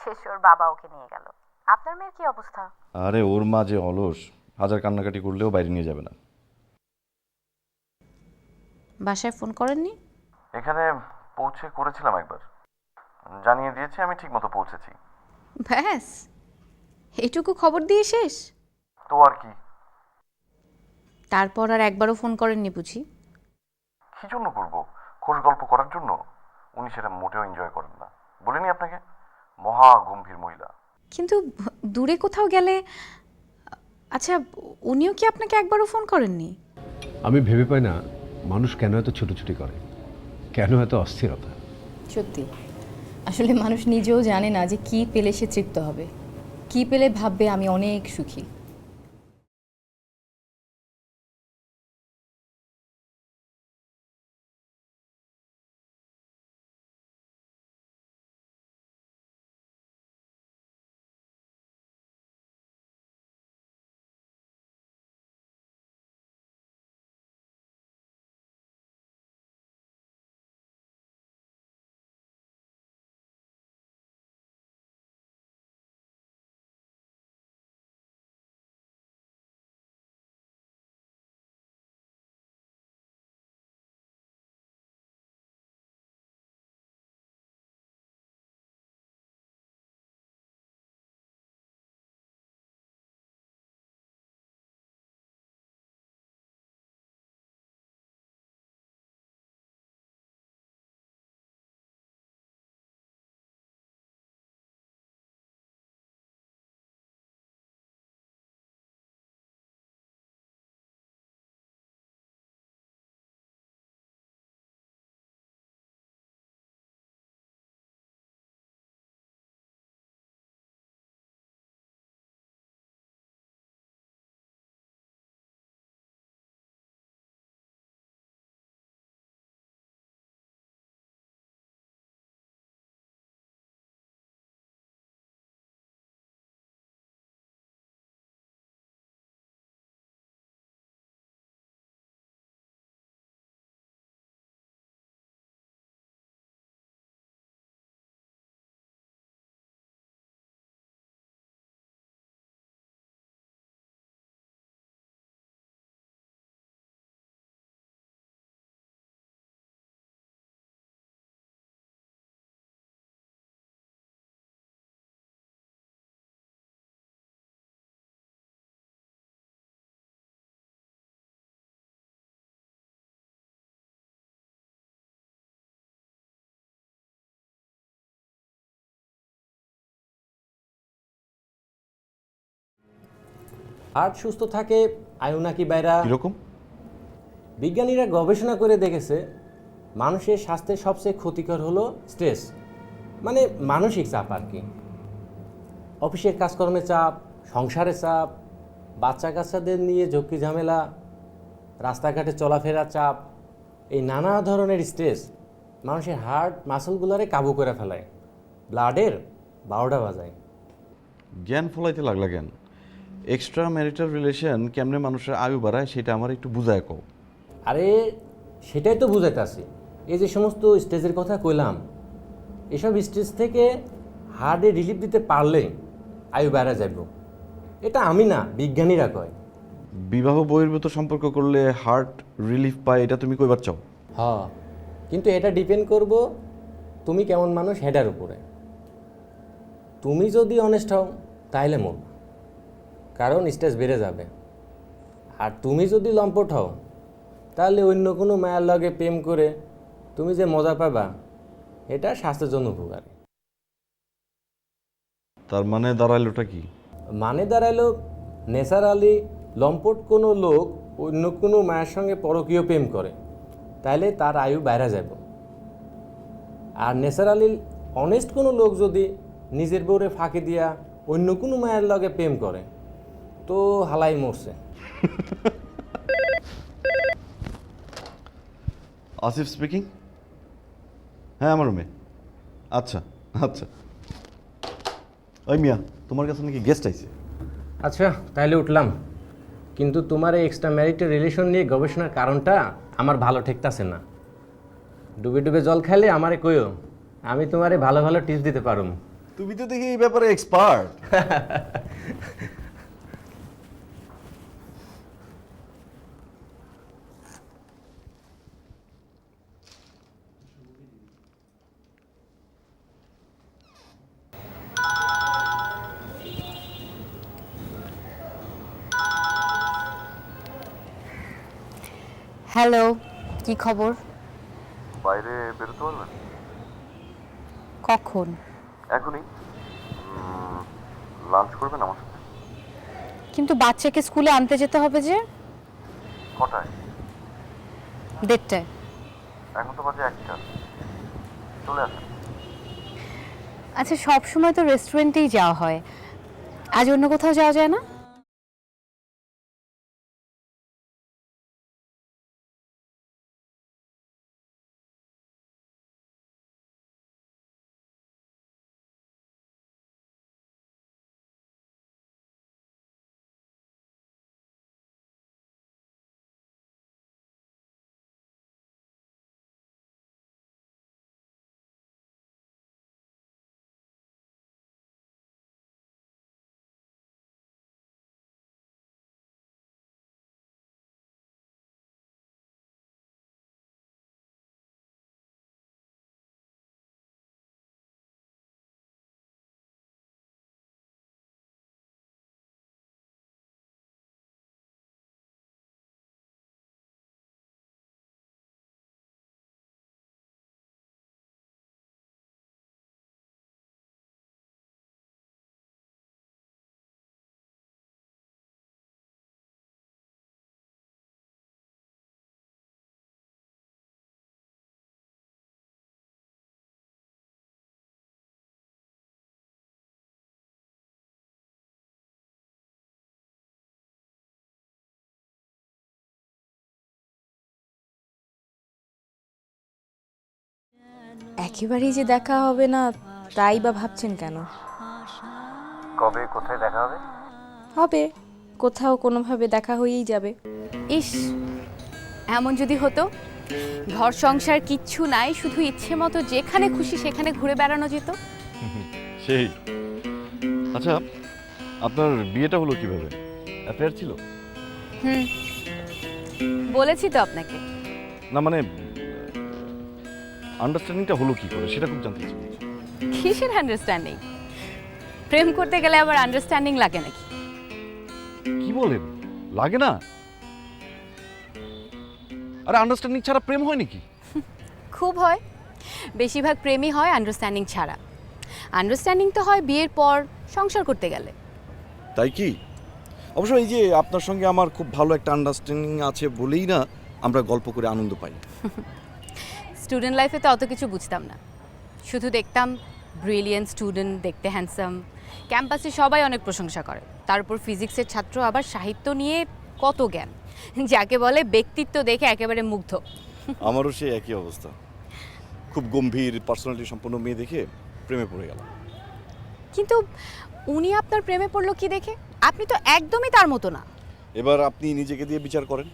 শেষ ওর বাবা ওকে নিয়ে গেল। আপনার মেয়ের কি অবস্থা? আরে ওর মা যে অলস, হাজার কান্নাকাটি করলেও বাইরে নিয়ে যাবে না। বাসায় ফোন করেননি? এখানে পৌঁছে করেছিলাম একবার, জানিয়ে দিয়েছি আমি ঠিকমতো পৌঁছেছি। ব্যাস, এইটুকু খবর দিয়ে শেষ? তো আর কি। তারপর আর একবারও ফোন করেননি বুঝি? কি জন্য করবো? খোশ গল্প করার জন্য? উনি সেটা মোটেও এনজয় করেন না, বলিনি আপনাকে? মহা গম্ভীর মহিলা। কিন্তু দূরে কোথাও গেলে। আচ্ছা, উনিও কি আপনাকে একবারও ফোন করেননি? আমি ভেবে পাই না মানুষ কেন এত ছুটোছুটি করে, কেন এত অস্থিরতা। সত্যি, আসলে মানুষ নিজেও জানে না যে কি পেলে সে তৃপ্ত হবে, কি পেলে ভাববে আমি অনেক সুখী। হার্ট সুস্থ থাকে আয়ু নাকি বাইরা। কিরকম? বিজ্ঞানীরা গবেষণা করে দেখেছে মানুষের স্বাস্থ্যের সবচেয়ে ক্ষতিকর হলো স্ট্রেস, মানে মানসিক চাপ আর কি। অফিসের কাজকর্মে চাপ, সংসারে চাপ, বাচ্চা কাচ্চাদের নিয়ে ঝক্কি ঝামেলা, রাস্তাঘাটে চলাফেরা চাপ, এই নানা ধরনের স্ট্রেস মানুষের হার্ট মাসলগুলোরে কাবু করে ফেলায়, ব্লাডের 12টা বাজায়। জ্ঞান ফলাইতে লাগলা কেন? এক্সট্রা ম্যারিটাল রিলেশন কেমনে মানুষের আয়ু বাড়ায় সেটা আমার একটু বুঝায় কও। আরে সেটাই তো বুঝাইতেছি, এই যে সমস্ত স্টেজের কথা কইলাম, এসব স্টেজ থেকে হার্টে রিলিফ দিতে পারলে আয়ু বেড়া যাব। এটা আমি না, বিজ্ঞানীরা কয়। বিবাহ বহির্ভূত সম্পর্ক করলে হার্ট রিলিফ পায়, এটা তুমি কইবার চাও? হ্যাঁ, কিন্তু এটা ডিপেন্ড করব তুমি কেমন মানুষ হেডার উপরে। তুমি যদি অনেস্ট হও তাহলে মন, কারণ স্টেজ বেড়ে যাবে। আর তুমি যদি লম্পট হও তাহলে অন্য কোনো মায়ের লগে প্রেম করে তুমি যে মজা পাবা এটা স্বাস্থ্যের জন্য উপকারী। তার মানে দাঁড়াইলোটা কি? মানে দাঁড়াইলো ন্যাচারালি লম্পট কোনো লোক অন্য কোনো মায়ের সঙ্গে পরকীয় প্রেম করে তাহলে তার আয়ু বাইরে যাব। আর ন্যাচারালি অনেস্ট কোনো লোক যদি নিজের বউরে ফাঁকি দিয়া অন্য কোনো মায়ের লগে প্রেম করে তো হালাই মরছে। আসিফ স্পিকিং। হ্যাঁ আমার মেয়ে। আচ্ছা আচ্ছা, ওই মিয়া তোমার কাছে নাকি গেস্ট আইছে? আচ্ছা তাইলে উঠলাম, কিন্তু তোমার এই এক্সট্রা ম্যারিটাল রিলেশন নিয়ে গবেষণার কারণটা আমার ভালো ঠেকতাছে না। ডুবে ডুবে জল খাইলে আমারে কইও, আমি তোমারে ভালো ভালো টিপস দিতে পারুম। তুমি তো দেখি এই ব্যাপারে এক্সপার্ট। হ্যালো, কি খবর? বাইরে বেরোতে পারবেন? কখন? এখনই। লাঞ্চ করবেন আমার সাথে? কিন্তু বাচ্চাকে স্কুলে আনতে যেতে হবে যে। কটায়? 1:30টায়। এখন তো বাজে 1টা। চলে আসেন। আচ্ছা, সব সময় তো রেস্টুরেন্টেই যাওয়া হয়, আজ অন্য কোথাও যাওয়া যায় না? একেবারেই যে দেখা হবে না তাই বা ভাবছেন কেন? কবে কোথায় দেখা হবে? হবে, কোথাও কোনোভাবে দেখা হয়েই যাবে। ইস, এমন যদি হতো, ঘর সংসার কিচ্ছু নাই, শুধু ইচ্ছে মতো যেখানে খুশি সেখানে ঘুরে বেড়ানো যেত। সেই। আচ্ছা, আপনার বিয়েটা হলো কিভাবে? অ্যাফেয়ার ছিল? বলেছি তো আপনাকে। না মানে আন্ডারস্ট্যান্ডিংটা হলো কি করে সেটা খুব জানতে চাই। কিসের আন্ডারস্ট্যান্ডিং? প্রেম করতে গেলে আবার আন্ডারস্ট্যান্ডিং লাগে নাকি? কি বলেন? লাগে না? আরে আন্ডারস্ট্যান্ডিং ছাড়া প্রেম হয় নাকি? খুব হয়, বেশিরভাগ প্রেমই হয় আন্ডারস্ট্যান্ডিং ছাড়া। আন্ডারস্ট্যান্ডিং তো হয় বিয়ের পর সংসার করতে গেলে। তাই কি? অবশ্য এই যে আপনার সঙ্গে আমার খুব ভালো একটা আন্ডারস্ট্যান্ডিং আছে বলেই না আমরা গল্প করে আনন্দ পাই। স্টুডেন্ট লাইফে তো অত কিছু বুঝতাম না, শুধু দেখতাম ব্রিলিয়েন্ট স্টুডেন্ট, দেখতে হ্যান্ডসাম, ক্যাম্পাসে সবাই অনেক প্রশংসা করে, তার উপর ফিজিক্সের ছাত্র, আবার সাহিত্য নিয়ে কত জ্ঞান, যাকে বলে ব্যক্তিত্ব দেখে একেবারে মুগ্ধ। আমারও সেই একই অবস্থা। খুব গম্ভীর পার্সোনালিটি সম্পন্ন মেয়ে দেখে প্রেমে পড়ে গেলাম। কিন্তু উনি আপনার প্রেমে পড়লো কি দেখে? আপনি তো একদমই তার মতো না। এবার আপনি নিজেকে দিয়ে বিচার করেন।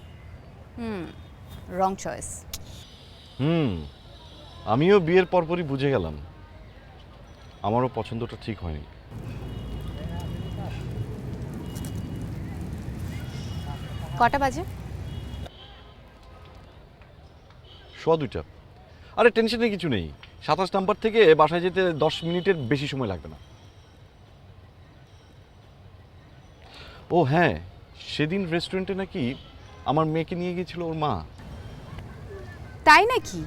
রং চয়েস। আমিও বিয়ের পরপরই বুঝে গেলাম আমারও পছন্দটা ঠিক হয়নি। কটা বাজে? 2:15। আরে টেনশনের কিছু নেই, 27 নাম্বার থেকে বাসায় যেতে 10 মিনিটের বেশি সময় লাগবে না। ও হ্যাঁ, সেদিন রেস্টুরেন্টে নাকি আমার মেয়েকে নিয়ে গিয়েছিল ওর মা। তাই নাকি?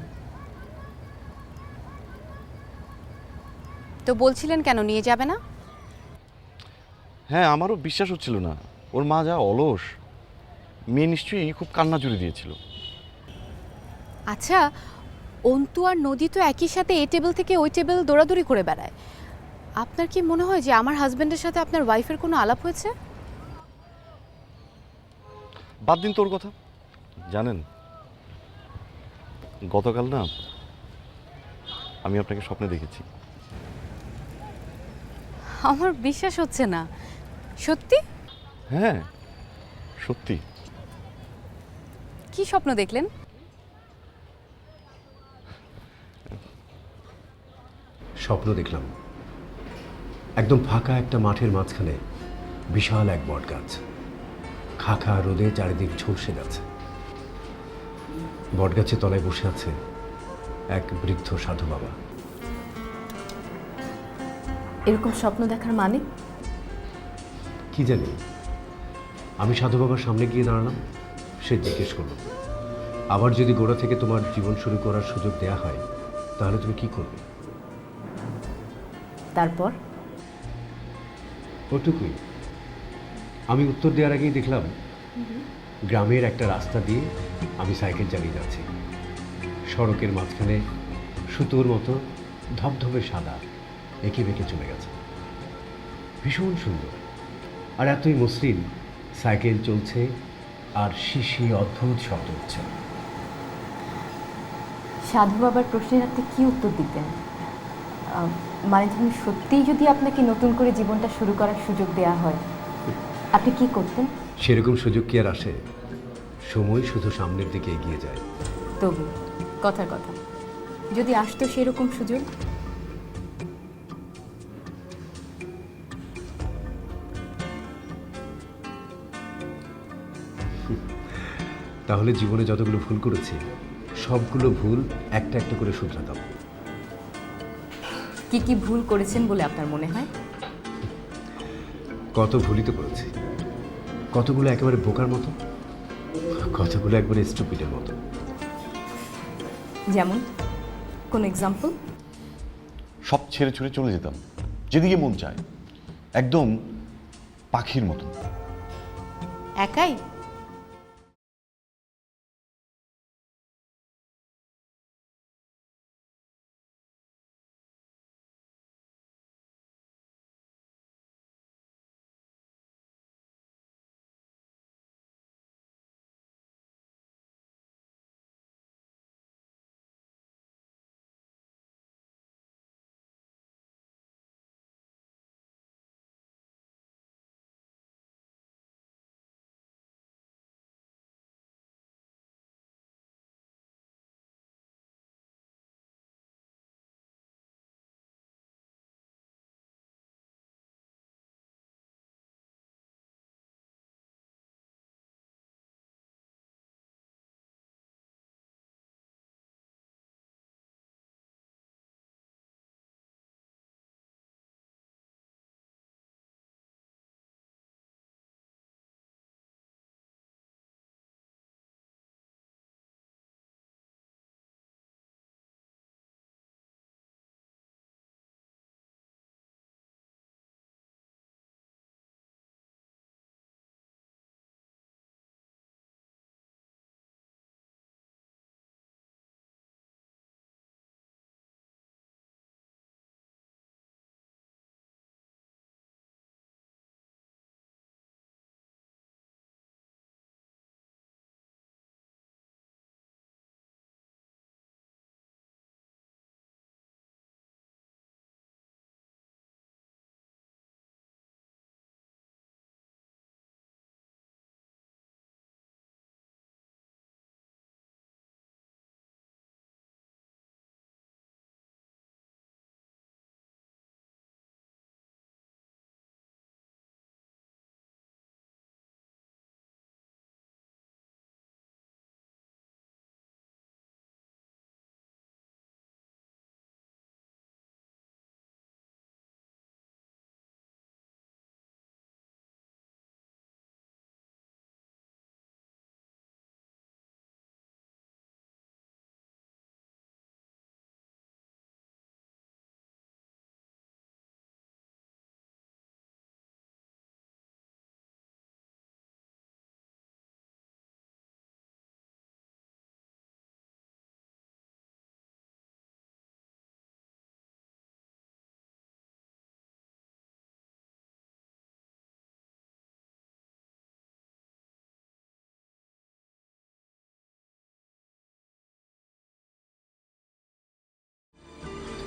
তো বলছিলেন কেন নিয়ে যাবে না? হ্যাঁ, আমারও বিশ্বাস হচ্ছিল না, ওর মা যা অলস। মেয়ে নিশ্চয়ই খুব কান্না জুড়ে দিয়েছিল। আচ্ছা, অন্তু আর নদী তো একই সাথে এই টেবিল থেকে ওই টেবিল দৌড়াদৌড়ি করে বেড়ায়। আপনার কি মনে হয় যে আমার হাজবেন্ডের সাথে আপনার ওয়াইফের কোনো আলাপ হয়েছে? বাদ দিন তোর কথা। জানেন, গতকাল না আমি আপনাকে স্বপ্নে দেখেছি। আমার বিশ্বাস হচ্ছে না। সত্যি? হ্যাঁ সত্যি। কি স্বপ্ন দেখলেন? স্বপ্ন দেখলাম একদম ফাঁকা একটা মাঠের মাঝখানে বিশাল এক বট গাছ, খাখা রোদে চারিদিক ঝলসে যাচ্ছে। বট গাছের তলায় বসে আছে এক বৃদ্ধ সাধু বাবা। এরকম স্বপ্ন দেখার মানে? কি জানি, আমি সাধু বাবার সামনে গিয়ে দাঁড়ালাম। সে জিজ্ঞেস করল, আবার যদি গোড়া থেকে তোমার জীবন শুরু করার সুযোগ দেয়া হয় তাহলে তুমি কি করবে? তারপর? ওটুকুই। আমি উত্তর দেওয়ার আগেই দেখলাম গ্রামের একটা রাস্তা দিয়ে আমি সাইকেল চালিয়ে যাচ্ছি। সড়কের মাঝখানে সুতোর মতো ধবধবে সাদা এঁকে বেঁকে চলে গেছে, ভীষণ সুন্দর। আর এতই মসৃণ, সাইকেল চলছে আর শিশি অদ্ভুত শব্দ হচ্ছে। সাধু বাবার প্রশ্নের আপনি কি উত্তর দিতেন? মানে ধরুন সত্যিই যদি আপনাকে নতুন করে জীবনটা শুরু করার সুযোগ দেওয়া হয়, আপনি কি করতেন? সেরকম সুযোগ কি আর আসে? সময় শুধু সামনের দিকে এগিয়ে যায়। তবু কথার কথা, যদি আসতো সেরকম সুযোগ? তাহলে জীবনে যতগুলো ভুল করেছি সবগুলো ভুল একটা একটা করে শুধরাতাম। কি কি ভুল করেছেন বলে আপনার মনে হয়? কত ভুলই তো করেছি, কতগুলো একেবারে বোকার মতো, কতগুলো একবারে স্টুপিডের মতো। যেমন কোন এক্সাম্পল? সব ছেড়ে ছুড়ে চলে যেতাম যেদিকে মন চায়, একদম পাখির মতো। একাই?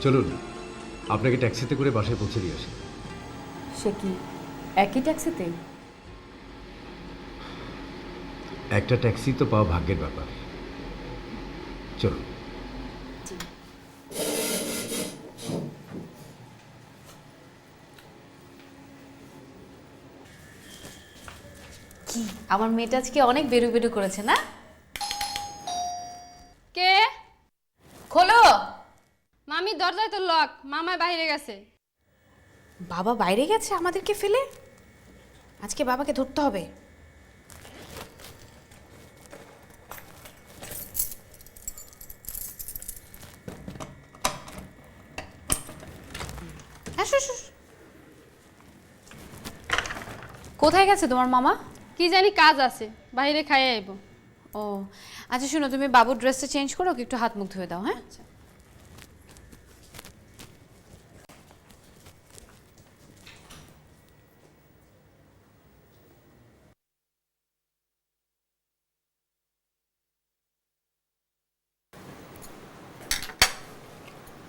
চলুন আপনাকে ট্যাক্সিতে করে বাসায় পৌঁছে দিয়ে আসি। সে কি একই ট্যাক্সিতে? একটা ট্যাক্সি তো পাওয়া ভাগ্যের ব্যাপার। চলুন। কি আমার মেয়েটা আজকে অনেক বেরু বেরু করেছে না? কে? খোলো। মামি দরজায় তো লক, মামায় বাইরে গেছে। বাবা বাইরে গেছে আমাদেরকে ফেলে? আজকে বাবাকে ধরতে হবে। কোথায় গেছে তোমার মামা? কি জানি কাজ আছে, বাইরে খাইয়ে আইব। ও আচ্ছা, শোনো, তুমি বাবুর ড্রেসটা চেঞ্জ করো, ওকে একটু হাত মুখ ধুয়ে দাও। হ্যাঁ,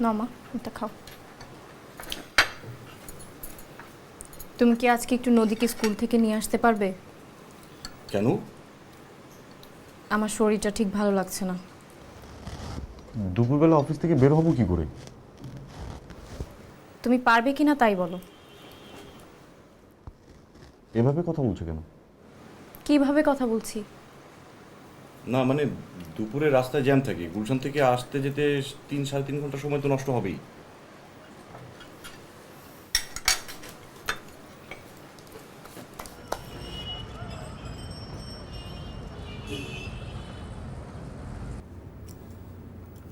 না মা, এটা খাও। তুমি কি আজকে একটু নদীকে স্কুল থেকে নিয়ে আসতে পারবে? কেন? আমার শরীরটা ঠিক ভালো লাগছে না। দুপুরবেলা অফিস থেকে বের হবো কি করে? তুমি পারবে কিনা তাই বলো। এভাবে কথা বলছো কেন? কিভাবে কথা বলছি? না মানে দুপুরে রাস্তায় জ্যাম থাকে, গুলশান থেকে আসতে যেতে 3-3.5 ঘন্টা সময় তো নষ্ট হবেই।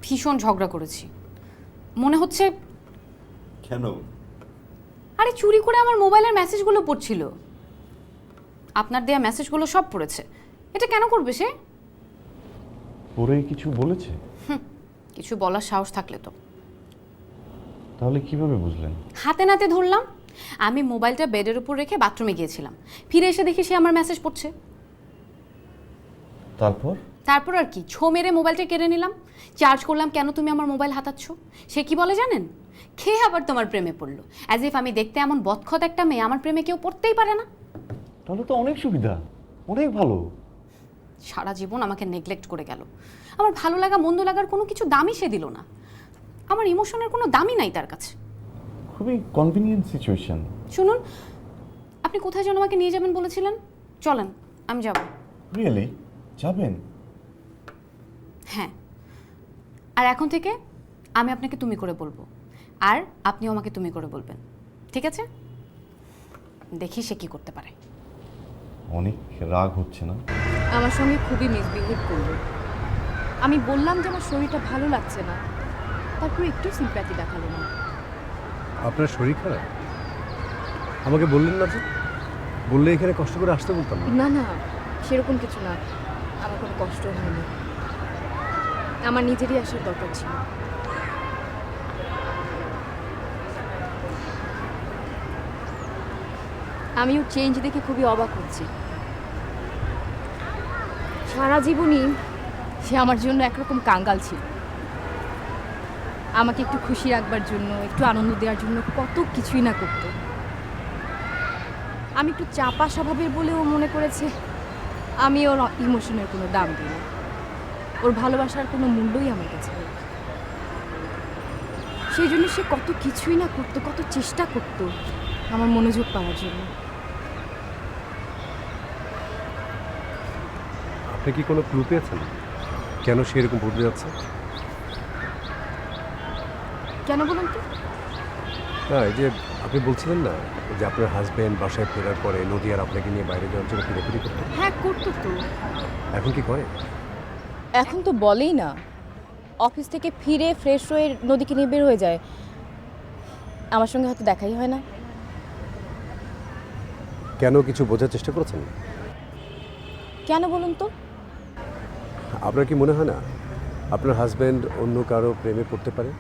ভীষণ ঝগড়া করেছি মনে হচ্ছে। কেন? আরে চুরি করে আমার মোবাইলের মেসেজগুলো পড়ছিল। আপনার দেয়া মেসেজগুলো সব পড়েছে। এটা কেন করবে সে? পরে কিছু বলেছে? কিছু বলার সাহস থাকলে তো। তাহলে কিভাবে বুঝলেন? হাতে নাতে ধরলাম। আমি মোবাইলটা বেডের উপর রেখে বাথরুমে গিয়েছিলাম, ফিরে এসে দেখি সে আমার মেসেজ পড়ছে। তারপর আর কি, ছো মেরে মোবাইলটা কেড়ে নিলাম। চার্জ করলাম, কেন তুমি আমার মোবাইল হাতাচ্ছ? সে কি বলে জানেন? খেয়ে আবার তোমার প্রেমে পড়লো, অ্যাজ ইফ আমি দেখতে এমন বদখত একটা মেয়ে আমার প্রেমে কেউ পড়তেই পারে না। তাহলে তো অনেক সুবিধা, অনেক ভালো। সারা জীবন আমাকে নেগলেক্ট করে গেল। আমার ভালো লাগা মন্দ লাগার কোনো কিছু দামই সে দিল না। আমার ইমোশনের কোনো দামই নাই তার কাছে। খুবই কনভিনিয়েন্ট সিচুয়েশন। শুনুন, আপনি কোথায় যেন আমাকে নিয়ে যাবেন বলেছিলেন? চলেন, আমি যাব। রিয়েলি যাবেন? হ্যাঁ, আর এখন থেকে আমি আপনাকে তুমি করে বলবো, আর আপনিও আমাকে তুমি করে বলবেন, ঠিক আছে? দেখি সে কি করতে পারে। অনেক রাগ হচ্ছে না? আমার সঙ্গে খুবই মিসবিহেভ করলো। আমি বললাম যে আমার শরীরটা ভালো লাগছে না, তারপর একটু সিম্প্যাথি দেখালো না। আপনার শরীর খারাপ? আমাকে বললেন না যে? বললে এখানে কষ্ট করে আসতে বলতাম না। না না, সেরকম কিছু না, আমার কোনো কষ্ট হয়নি। আমার নিজেরই আসার দরকার ছিল। আমিও চেঞ্জ দেখে খুবই অবাক হচ্ছি। সারা জীবনই সে আমার জন্য একরকম কাঙ্গাল ছিল। আমাকে একটু খুশি রাখবার জন্য, একটু আনন্দ দেওয়ার জন্য কত কিছুই না করত। আমি একটু চাপা স্বভাবের বলেও মনে করেছে আমি ওর ইমোশনের কোনো দাম দিই না, ওর ভালোবাসার কোনো মূল্যই আমার কাছে নেই। সেই জন্য সে কত কিছুই না করতো, কত চেষ্টা করতো আমার মনোযোগ পাওয়ার জন্য। আপনি কি কোনো ক্লু পেয়েছেন কেন সে এরকম বদলে যাচ্ছে? কেন বলুন তো? না, এই যে আপনি বলছিলেন না যে আপনার হাজবেন্ড বাসায় ফেরার পরে নদী আর আপনাকে নিয়ে বাইরে যাওয়ার জন্য ফিরে করতো। হ্যাঁ, করতো তো। এখন কি করে? এখন তো বলেই না, অফিস থেকে ফিরে ফ্রেশ হয়ে নদীকে নিয়ে বের হয়ে যায়। আমার সঙ্গে হয়তো দেখাই হয় না। কেন, কিছু বোঝার চেষ্টা করেছেন? কেন বলুন তো? আপনার কি মনে হয় না আপনার হাজবেন্ড অন্য কারো প্রেমে পড়তে পারে?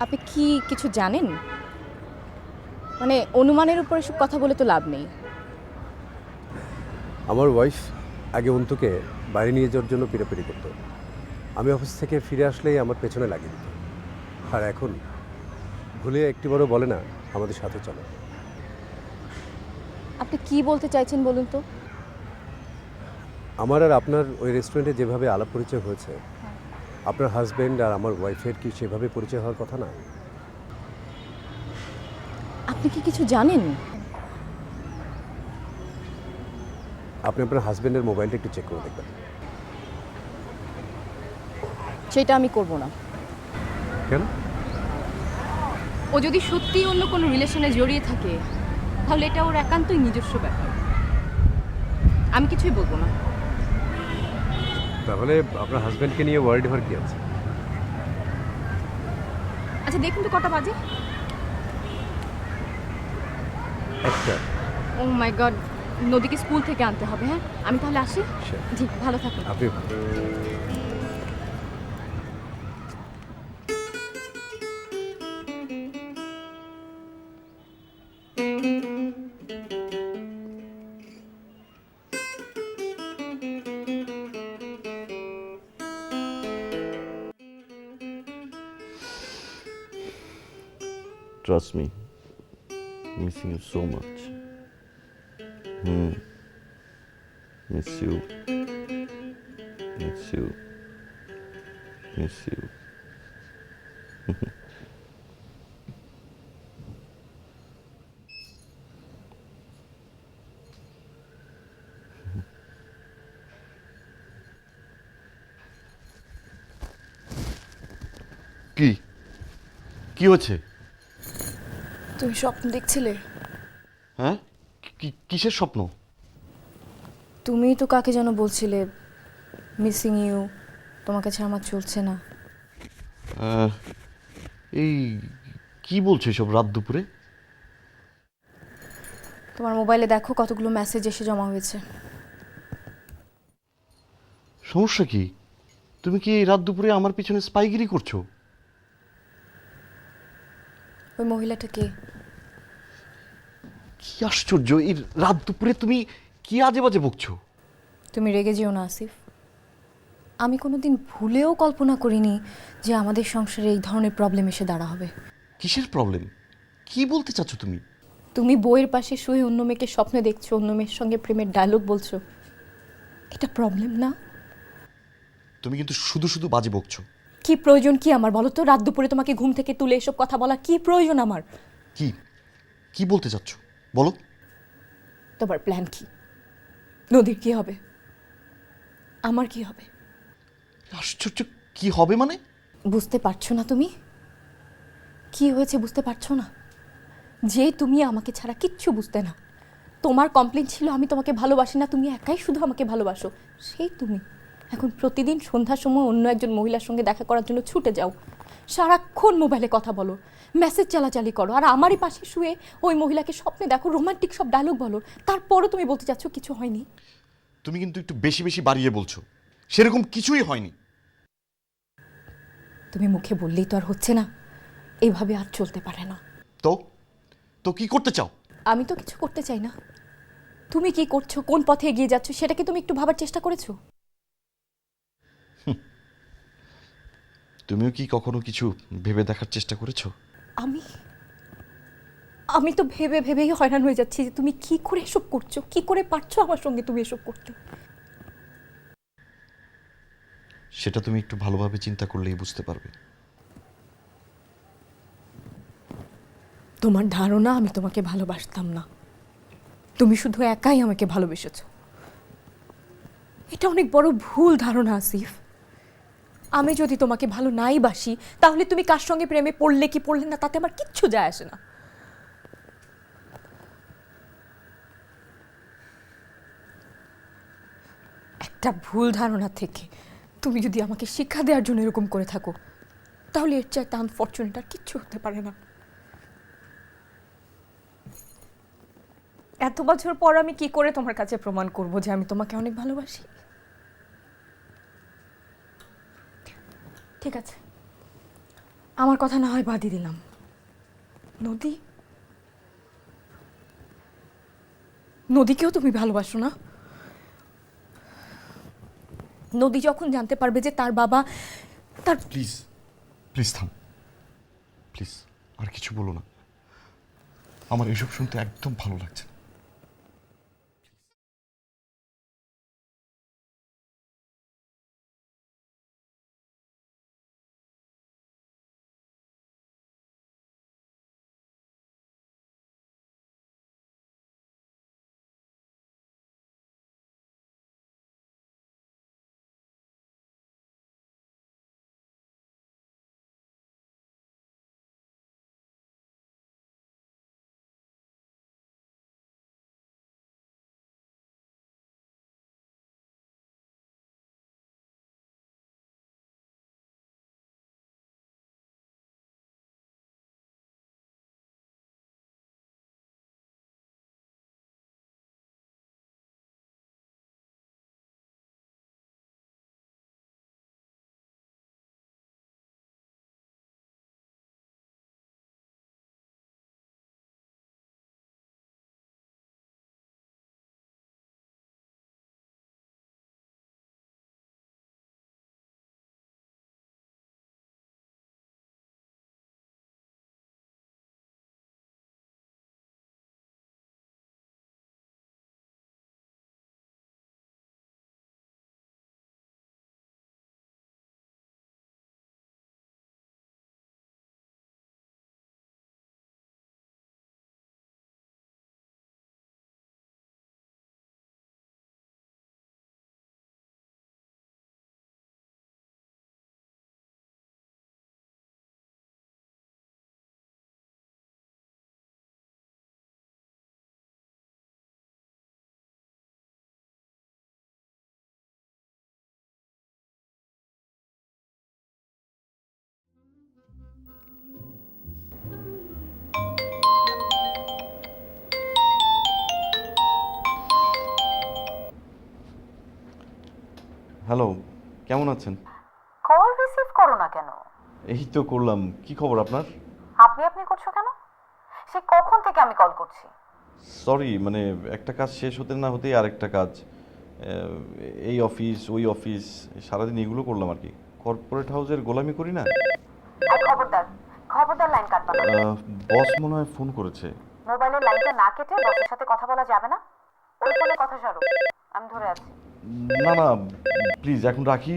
আপনি কি কিছু জানেন? মানে অনুমানের উপর এসব কথা বলে তো লাভ নেই। আমার ওয়াইফ আগে অন্তুকে বাইরে নিয়ে যাওয়ার জন্য পিড়াপিড়ি করতো, আমি অফিস থেকে ফিরে আসলেই আমার পেছনে লাগিয়ে দিত। আর এখন ভুলে একটিবারও বলে না আমাদের সাথে চলো। আপনি কি বলতে চাইছেন বলুন তো? আমার আর আপনার ওই রেস্টুরেন্টে যেভাবে আলাপ পরিচয় হয়েছে, আপনার হাজব্যান্ড আর আমার ওয়াইফের কি সেভাবে পরিচয় হওয়ার কথা না? আপনি কি কিছু জানেন? আপনি আপনার হাজব্যান্ডের মোবাইলটা একটু চেক করে দেখবেন। সেটা আমি করব না। কেন? ও যদি সত্যি অন্য কোনো রিলেশনে জড়িয়ে থাকে তাহলে এটা ওর একান্তই নিজস্ব ব্যাপার, আমি কিছুই বলবো না। তাহলে আপনার হাজব্যান্ডকে নিয়ে ওয়ার্ল্ড হওয়ার কি আছে? আচ্ছা দেখুন তো কটা বাজে। একটা। ও মাই গড, নদীকে স্কুল থেকে আনতে হবে। হ্যাঁ আমি তাহলে আসি। জি ভালো থাকুন। আপনি Trust me, missing you so much. Miss you. Miss you. Miss you. কি কি হচ্ছে? তুমি স্বপ্ন দেখছিলে? হ্যাঁ, কিসের স্বপ্ন? তুমিই তো কাকে যেন বলছিলে মিসিং ইউ, তোমাকে ছাড়া আমার চলছে না। এই কি বলছো এসব রাত দুপুরে? তোমার মোবাইলে দেখো কতগুলো মেসেজ এসে জমা হয়েছে। সমস্যা কি? তুমি কি এই রাত দুপুরে আমার পিছনে স্পাইগিরি করছো? ওই মহিলাটা কে? কি আশ্চর্য, এই রাত দুপুরে তুমি কি আজে বাজে বকছো? তুমি রেগে যেও না আসিফ, আমি কোনোদিন ভুলেও কল্পনা করিনি যে আমাদের সংসারে এই ধরনের প্রবলেম এসে দাঁড়া হবে। কিসের প্রবলেম? কি বলতে চাচ্ছ তুমি? তুমি বইয়ের পাশে শুয়ে অন্য মেয়েকে স্বপ্নে দেখছো, অন্য মেয়ের সঙ্গে প্রেমের ডায়লগ বলছো, এটা প্রবলেম না? তুমি কিন্তু শুধু শুধু বাজে বকছো। কি প্রয়োজন কি আমার বলো তো? রাত দুপুরে তোমাকে ঘুম থেকে তুলে এসব কথা বলা কি প্রয়োজন আমার? কি কি বলতে চাচ্ছ বলো? তোমার প্ল্যান কি? নদীর কি হবে? আমার কি হবে? আশ্চর্য, কি হবে মানে? বুঝতে পারছো না তুমি? কি হয়েছে বুঝতে পারছো না? যে তুমি আমাকে ছাড়া কিচ্ছু বুঝতে না, তোমার কমপ্লেন ছিল আমি তোমাকে ভালোবাসি না, তুমি একাই শুধু আমাকে ভালোবাসো, সেই তুমি এখন প্রতিদিন সন্ধ্যার সময় অন্য একজন মহিলার সঙ্গে দেখা করার জন্য ছুটে যাও, সারাক্ষণ মোবাইলে কথা বলো, মেসেজ চালাচালি করো, আর আমারই পাশে শুয়ে ওই মহিলাকে স্বপ্নে দেখো, রোমান্টিক সব ডায়লগ বলো, তারপরও তুমি বলতে চাচ্ছ কিছু হয়নি। তুমি কিন্তু একটু বেশি বেশি বাড়িয়ে বলছো, সেরকম কিছুই হয়নি। তুমি মুখে বললেই তো আর হচ্ছে না, এইভাবে আর চলতে পারে না। তো তো কি করতে চাও? আমি তো কিছু করতে চাই না, তুমি কি করছো, কোন পথে এগিয়ে যাচ্ছ সেটা কি তুমি একটু ভাবার চেষ্টা করেছো? তুমিও কি কখনো কিছু ভেবে দেখার চেষ্টা করেছো? আমি তো ভেবে ভেবেই হয়রান হয়ে যাচ্ছি যে তুমি কি করে এসব করছো, কি করে পারছো আমার সঙ্গে তুমি এসব করতে। সেটা তুমি একটু ভালোভাবে চিন্তা করলেই বুঝতে পারবে। তোমার ধারণা আমি তোমাকে ভালোবাসতাম না, তুমি শুধু একাই আমাকে ভালোবেসেছো। এটা অনেক বড় ভুল ধারণা আসিফ। আমি যদি তোমাকে ভালো নাই বাসি তাহলে তুমি কার সঙ্গে প্রেমে পড়লে কি পড়লে না তাতে আমার কিচ্ছু যায় আসে না। একটা ভুল ধারণা থেকে তুমি যদি আমাকে শিক্ষা দেওয়ার জন্য এরকম করে থাকো তাহলে এর চাইতে আনফরচুনেট আর কিচ্ছু হতে পারে না। এত বছর পর আমি কি করে তোমার কাছে প্রমাণ করব যে আমি তোমাকে অনেক ভালোবাসি? ঠিক আছে, আমার কথা না হয় বাদই দিলাম। নদীকেও তুমি ভালোবাসো না? নদী যখন জানতে পারবে যে তার বাবা তার প্লিজ প্লিজ থাম, প্লিজ আর কিছু বলো না, আমার এসব শুনতে একদম ভালো লাগছে না। হ্যালো, কেমন আছেন? কল রিসিভ করো না কেন? এই তো করলাম। কি খবর আপনার? আপনি করছো কেন? সে কখন থেকে আমি কল করছি। সরি, মানে একটা কাজ শেষ হতে না হতেই আরেকটা কাজ, এই অফিস ওই অফিস, সারাদিন এগুলো করলাম আর কি। কর্পোরেট হাউসের গোলামি করি না। খবরদার লাইন কাটবা না। বস মনে হয় ফোন করেছে। মোবাইলের লাইনটা না কেটে বসের সাথে কথা বলা যাবে না। ওই ফোনে কথা সরো, আমি ধরে আছি। না না প্লিজ এখন রাখি,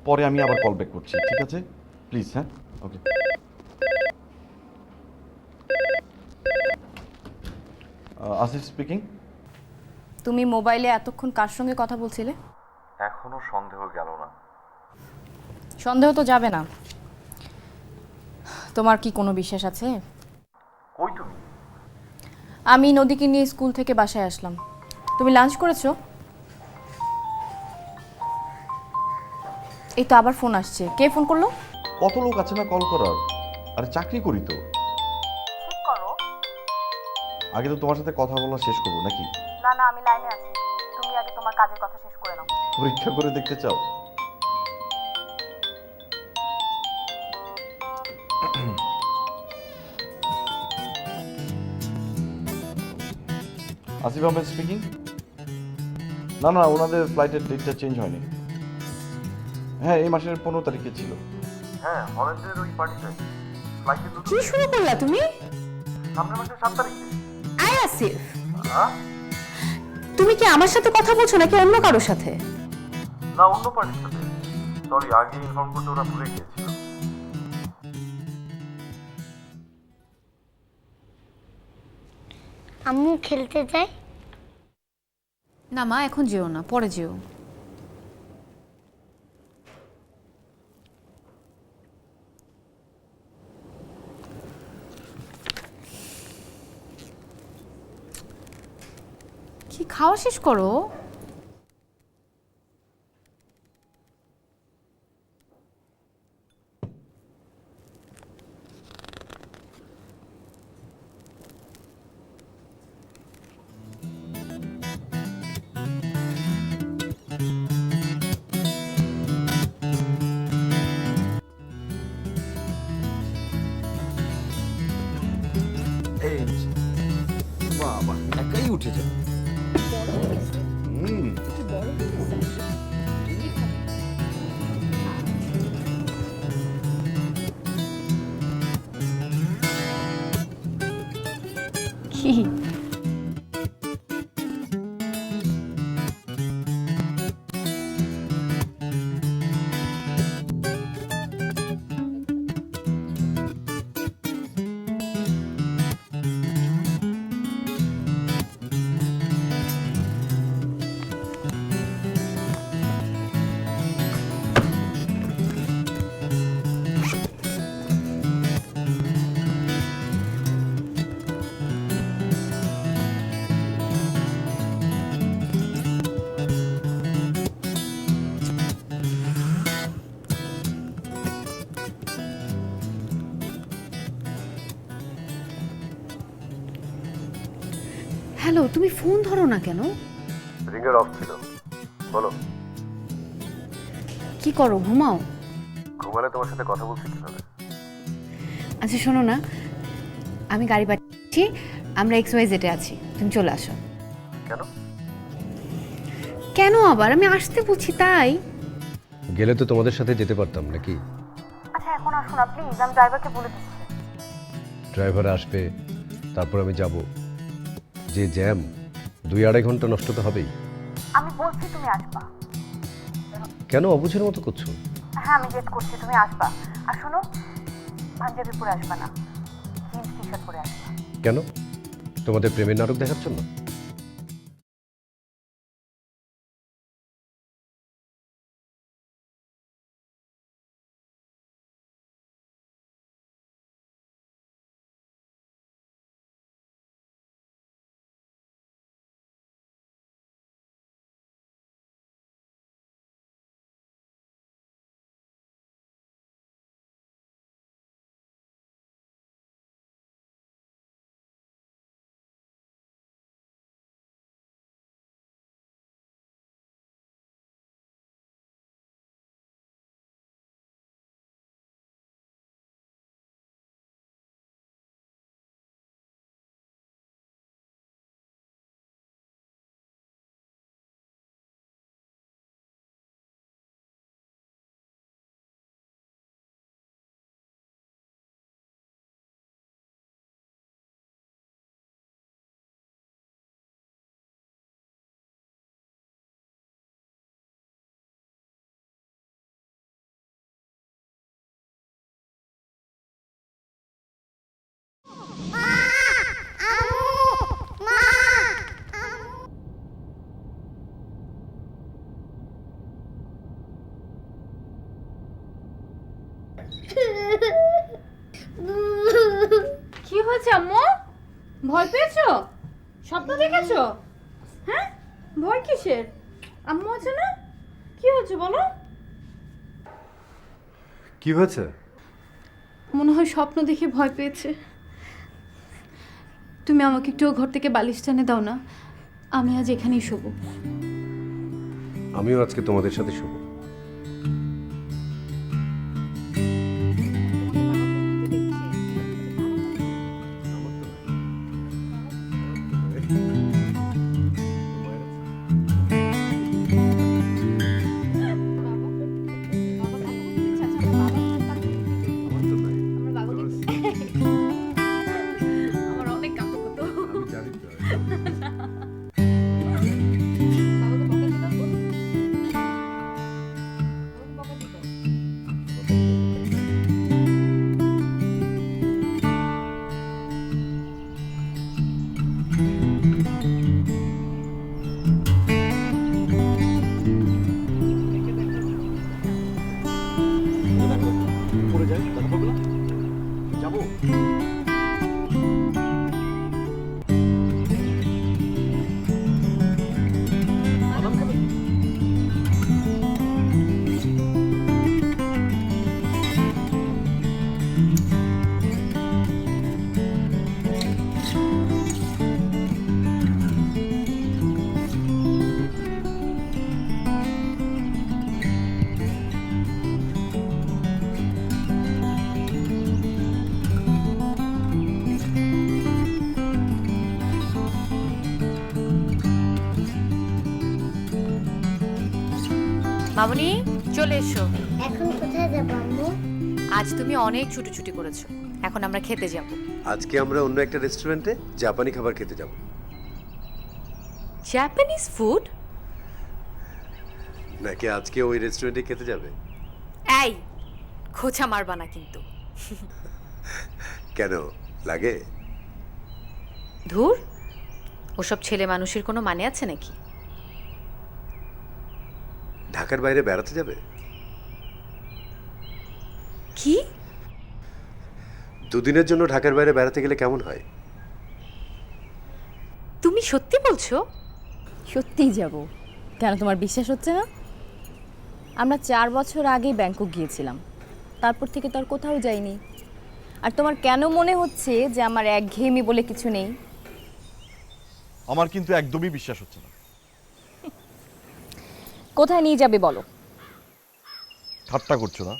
পরে আমি আবার কল ব্যাক করছি, ঠিক আছে? প্লিজ। হ্যাঁ, ওকে। আসিফ স্পিকিং। তুমি মোবাইলে এতক্ষণ কার সঙ্গে কথা বলছিলে? এখনো সন্দেহ গেল না। সন্দেহ তো যাবে না। তোমার কি কোনো বিশ্বাস আছে? কই তুমি? আমি নদীকে নিয়ে স্কুল থেকে বাসায় আসলাম। তুমি লাঞ্চ করেছো? এই তো আবার ফোন আসছে। কে ফোন করলো? কত লোক আছে না কল করার। আরে চাকরি করি তো। ঠিক করো। আগে তো তোমার সাথে কথা বলা শেষ করবো নাকি? না না, আমি লাইনে আছি, তুমি আগে তোমার কাজের কথা শেষ করে নাও। পরীক্ষা করে দেখতে চাও? আসিফ আহমেদ স্পিকিং। না না, ওনাদের ফ্লাইটের ডেটটা চেঞ্জ হয়নি। হ্যাঁ, এই মাসের 15 তারিখে ছিল। হ্যাঁ, হল্যান্ডের ওই পার্টিতে ফ্লাইটে দুটো। কি শুরু করলা তুমি? সামনের মাসের 7 তারিখে। আয় আসিফ, হ্যাঁ? তুমি কি আমার সাথে কথা বলছো নাকি অন্য কারোর সাথে? না, অন্য পার্টির সাথে। সরি, আগে ইনফর্ম করতে ওরা ভুলে গিয়েছিল। আম্মু খেলতে যাই? না মা, এখন যেও না, পরে যেও। কি খাওয়া শেষ করো। বাবা, একাই উঠে যাবে। হ্যালো, তুমি ফোন ধরো না কেন? রিঙ্গার অফ ছিল। বলো। কি করো, ঘুমাও? ঘুমালে তোমার সাথে কথা বলছি কিভাবে? আচ্ছা শোনো না, আমি গাড়ি পাঠিয়েছি, আমরা XYZ এ আছি, তুমি চলে আসো। কেন? কেন আবার? আমি আসতে বলছি তাই। গেলে তো তোমাদের সাথে যেতে পারতাম নাকি? আচ্ছা এখন আসো না প্লিজ, আমি ড্রাইভারকে বলে দিচ্ছি। ড্রাইভার আসবে, তারপর আমি যাব। যে জ্যাম, 2-2.5 ঘন্টা নষ্ট তো হবেই। আমি বলছি তুমি আসবা। কেন অবুঝের মতো করছো? হ্যাঁ আমি গেট করছি, তুমি আসবা। আর শোনো, পাঞ্জাবি পরে আসবা না, জিন্স টি শার্ট পরে আসবা। কেন? তোমাদের প্রেমের নাটক দেখার জন্য? কি হয়েছে আম্মু? ভয় পেয়েছো? স্বপ্ন দেখেছো? হ্যাঁ, ভয় কিসের? আম্মু আছে না? কি হয়েছে বলো? কি হয়েছে? মনে হয় স্বপ্ন দেখে ভয় পেয়েছে। তুমি আমাকে একটু ঘর থেকে বালিশ টেনে দাও না, আমি আজ এখানেই শোবো। আমিও আজকে তোমাদের সাথে শুভ। আমার অনেক কাপড় হতো। পড়ে যায়, দেখা পাবো না? যাবো। বাদাম খাবে? মামুনি চলে এসো। এখন কোথায় যাবো আম্মু? আজ তুমি অনেক ছুটোছুটি করেছো, এখন আমরা খেতে যাব। আজকে আমরা অন্য একটা রেস্টুরেন্টে জাপানি খাবার খেতে যাব। Japanese food? নাকি আজকে ওই রেস্টুরেন্টে খেতে যাবে? এই খোঁচা মারবা না কিন্তু। কেন লাগে? ধুর, ওসব ছেলে মানুষের কোনো মানে আছে নাকি? ঢাকার বাইরে বেড়াতে যাবে? কি? 2 দিনের জন্য ঢাকার বাইরে বেড়াতে গেলে কেমন হয়? তুমি সত্যি বলছো? সত্যিই যাব। কেন তোমার বিশ্বাস হচ্ছে না? আমরা 4 বছর আগেই ব্যাংকক গিয়েছিলাম, তারপর থেকে তো আর কোথাও যাইনি। আর তোমার কেন মনে হচ্ছে যে আমার একঘেয়েমি বলে কিছু নেই? আমার কিন্তু একদমই বিশ্বাস হচ্ছে না। কোথায় নিয়ে যাবে বলো? ঠাট্টা করছো না?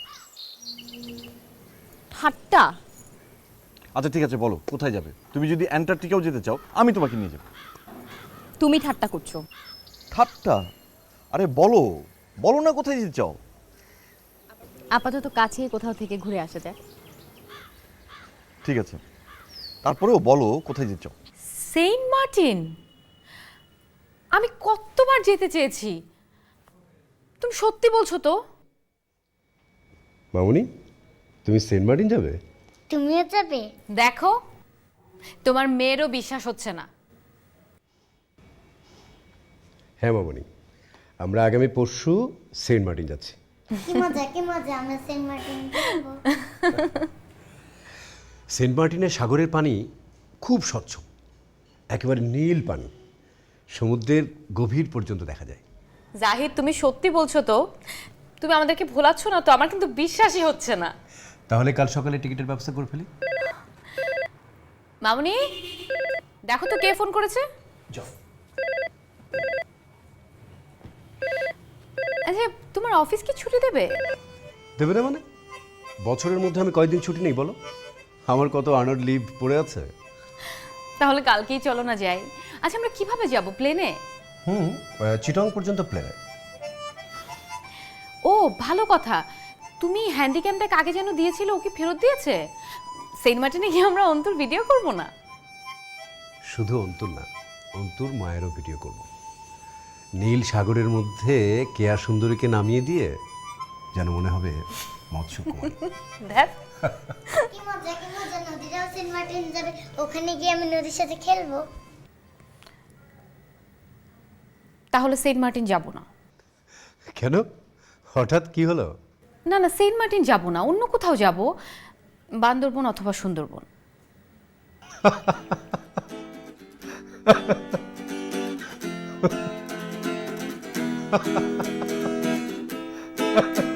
ঠাট্টা? আচ্ছা ঠিক আছে, বলো কোথায় যাবে। তুমি যদি অ্যান্টার্কটিকাও যেতে চাও আমি তোমাকে নিয়ে যাবো। তুমি ঠাট্টা করছো। ঠাট্টা? আরে বলো, বলো না কোথায় যেতে চাও। আপাতত কাছে কোথাও থেকে ঘুরে আসা যায়। ঠিক আছে, তারপরেও বলো কোথায় যেতে চাও। Saint Martin? আমি কতবার যেতে চেয়েছি। তুমি সত্যি বলছো তো? মামুনি, তুমি সেন্ট মার্টিন যাবে? তুমিও যাবে? দেখো, তোমার মেয়েরও বিশ্বাস হচ্ছে না। হ্যাঁ মামুনি, আমরা আগামী পরশু সেন্ট মার্টিন যাচ্ছি। কি মজা, আমরা সেন্ট মার্টিন যাবো। সেন্ট মার্টিনের সাগরের পানি খুব স্বচ্ছ, একেবারে নীল পানি, সমুদ্রের গভীর পর্যন্ত দেখা যায়। জাহিদ, তুমি সত্যি বলছো তো? তুমি আমাদেরকে ভোলাচ্ছ না তো? আমার কিন্তু বিশ্বাসই হচ্ছে না। তাহলে কাল সকালে টিকিটের ব্যবস্থা করে ফেলি। মামুনি, দেখো তো কে ফোন করেছে। আচ্ছা, তোমার অফিস কি ছুটি দেবে? দেবে না মানে? বছরের মধ্যে আমি কয়দিন ছুটি নেই বলো? আমার কত আনার্ড লিভ পড়ে আছে। তাহলে কালকেই চলো না যাই। আচ্ছা, আমরা কিভাবে যাব? প্লেনে? চিটং পর্যন্ত প্লেনে। ও ভালো কথা। তুমি হ্যান্ডিক্যামটা কাকে যেন দিয়েছিল, ওকে ফেরত দিয়েছে? সেন্ট মার্টিনে গিয়ে আমরা অন্তর ভিডিও করব না? শুধু অন্তর না, অন্তর মায়েরও ভিডিও করব। নীল সাগরের মধ্যে কেয়া সুন্দরীকে নামিয়ে দিয়ে যেন মনে হবে মৎস্যকুমারী। কি মজা, নদীরাও সেন্ট মার্টিন যাবে, ওখানে গিয়ে আমি নদীর সাথে খেলবো। তাহলে সেন্ট মার্টিন যাব না। কেন, হঠাৎ কি হলো? না না, সেন্ট মার্টিন যাব না, অন্য কোথাও যাব। বান্দরবন অথবা সুন্দরবন। Ha ha ha.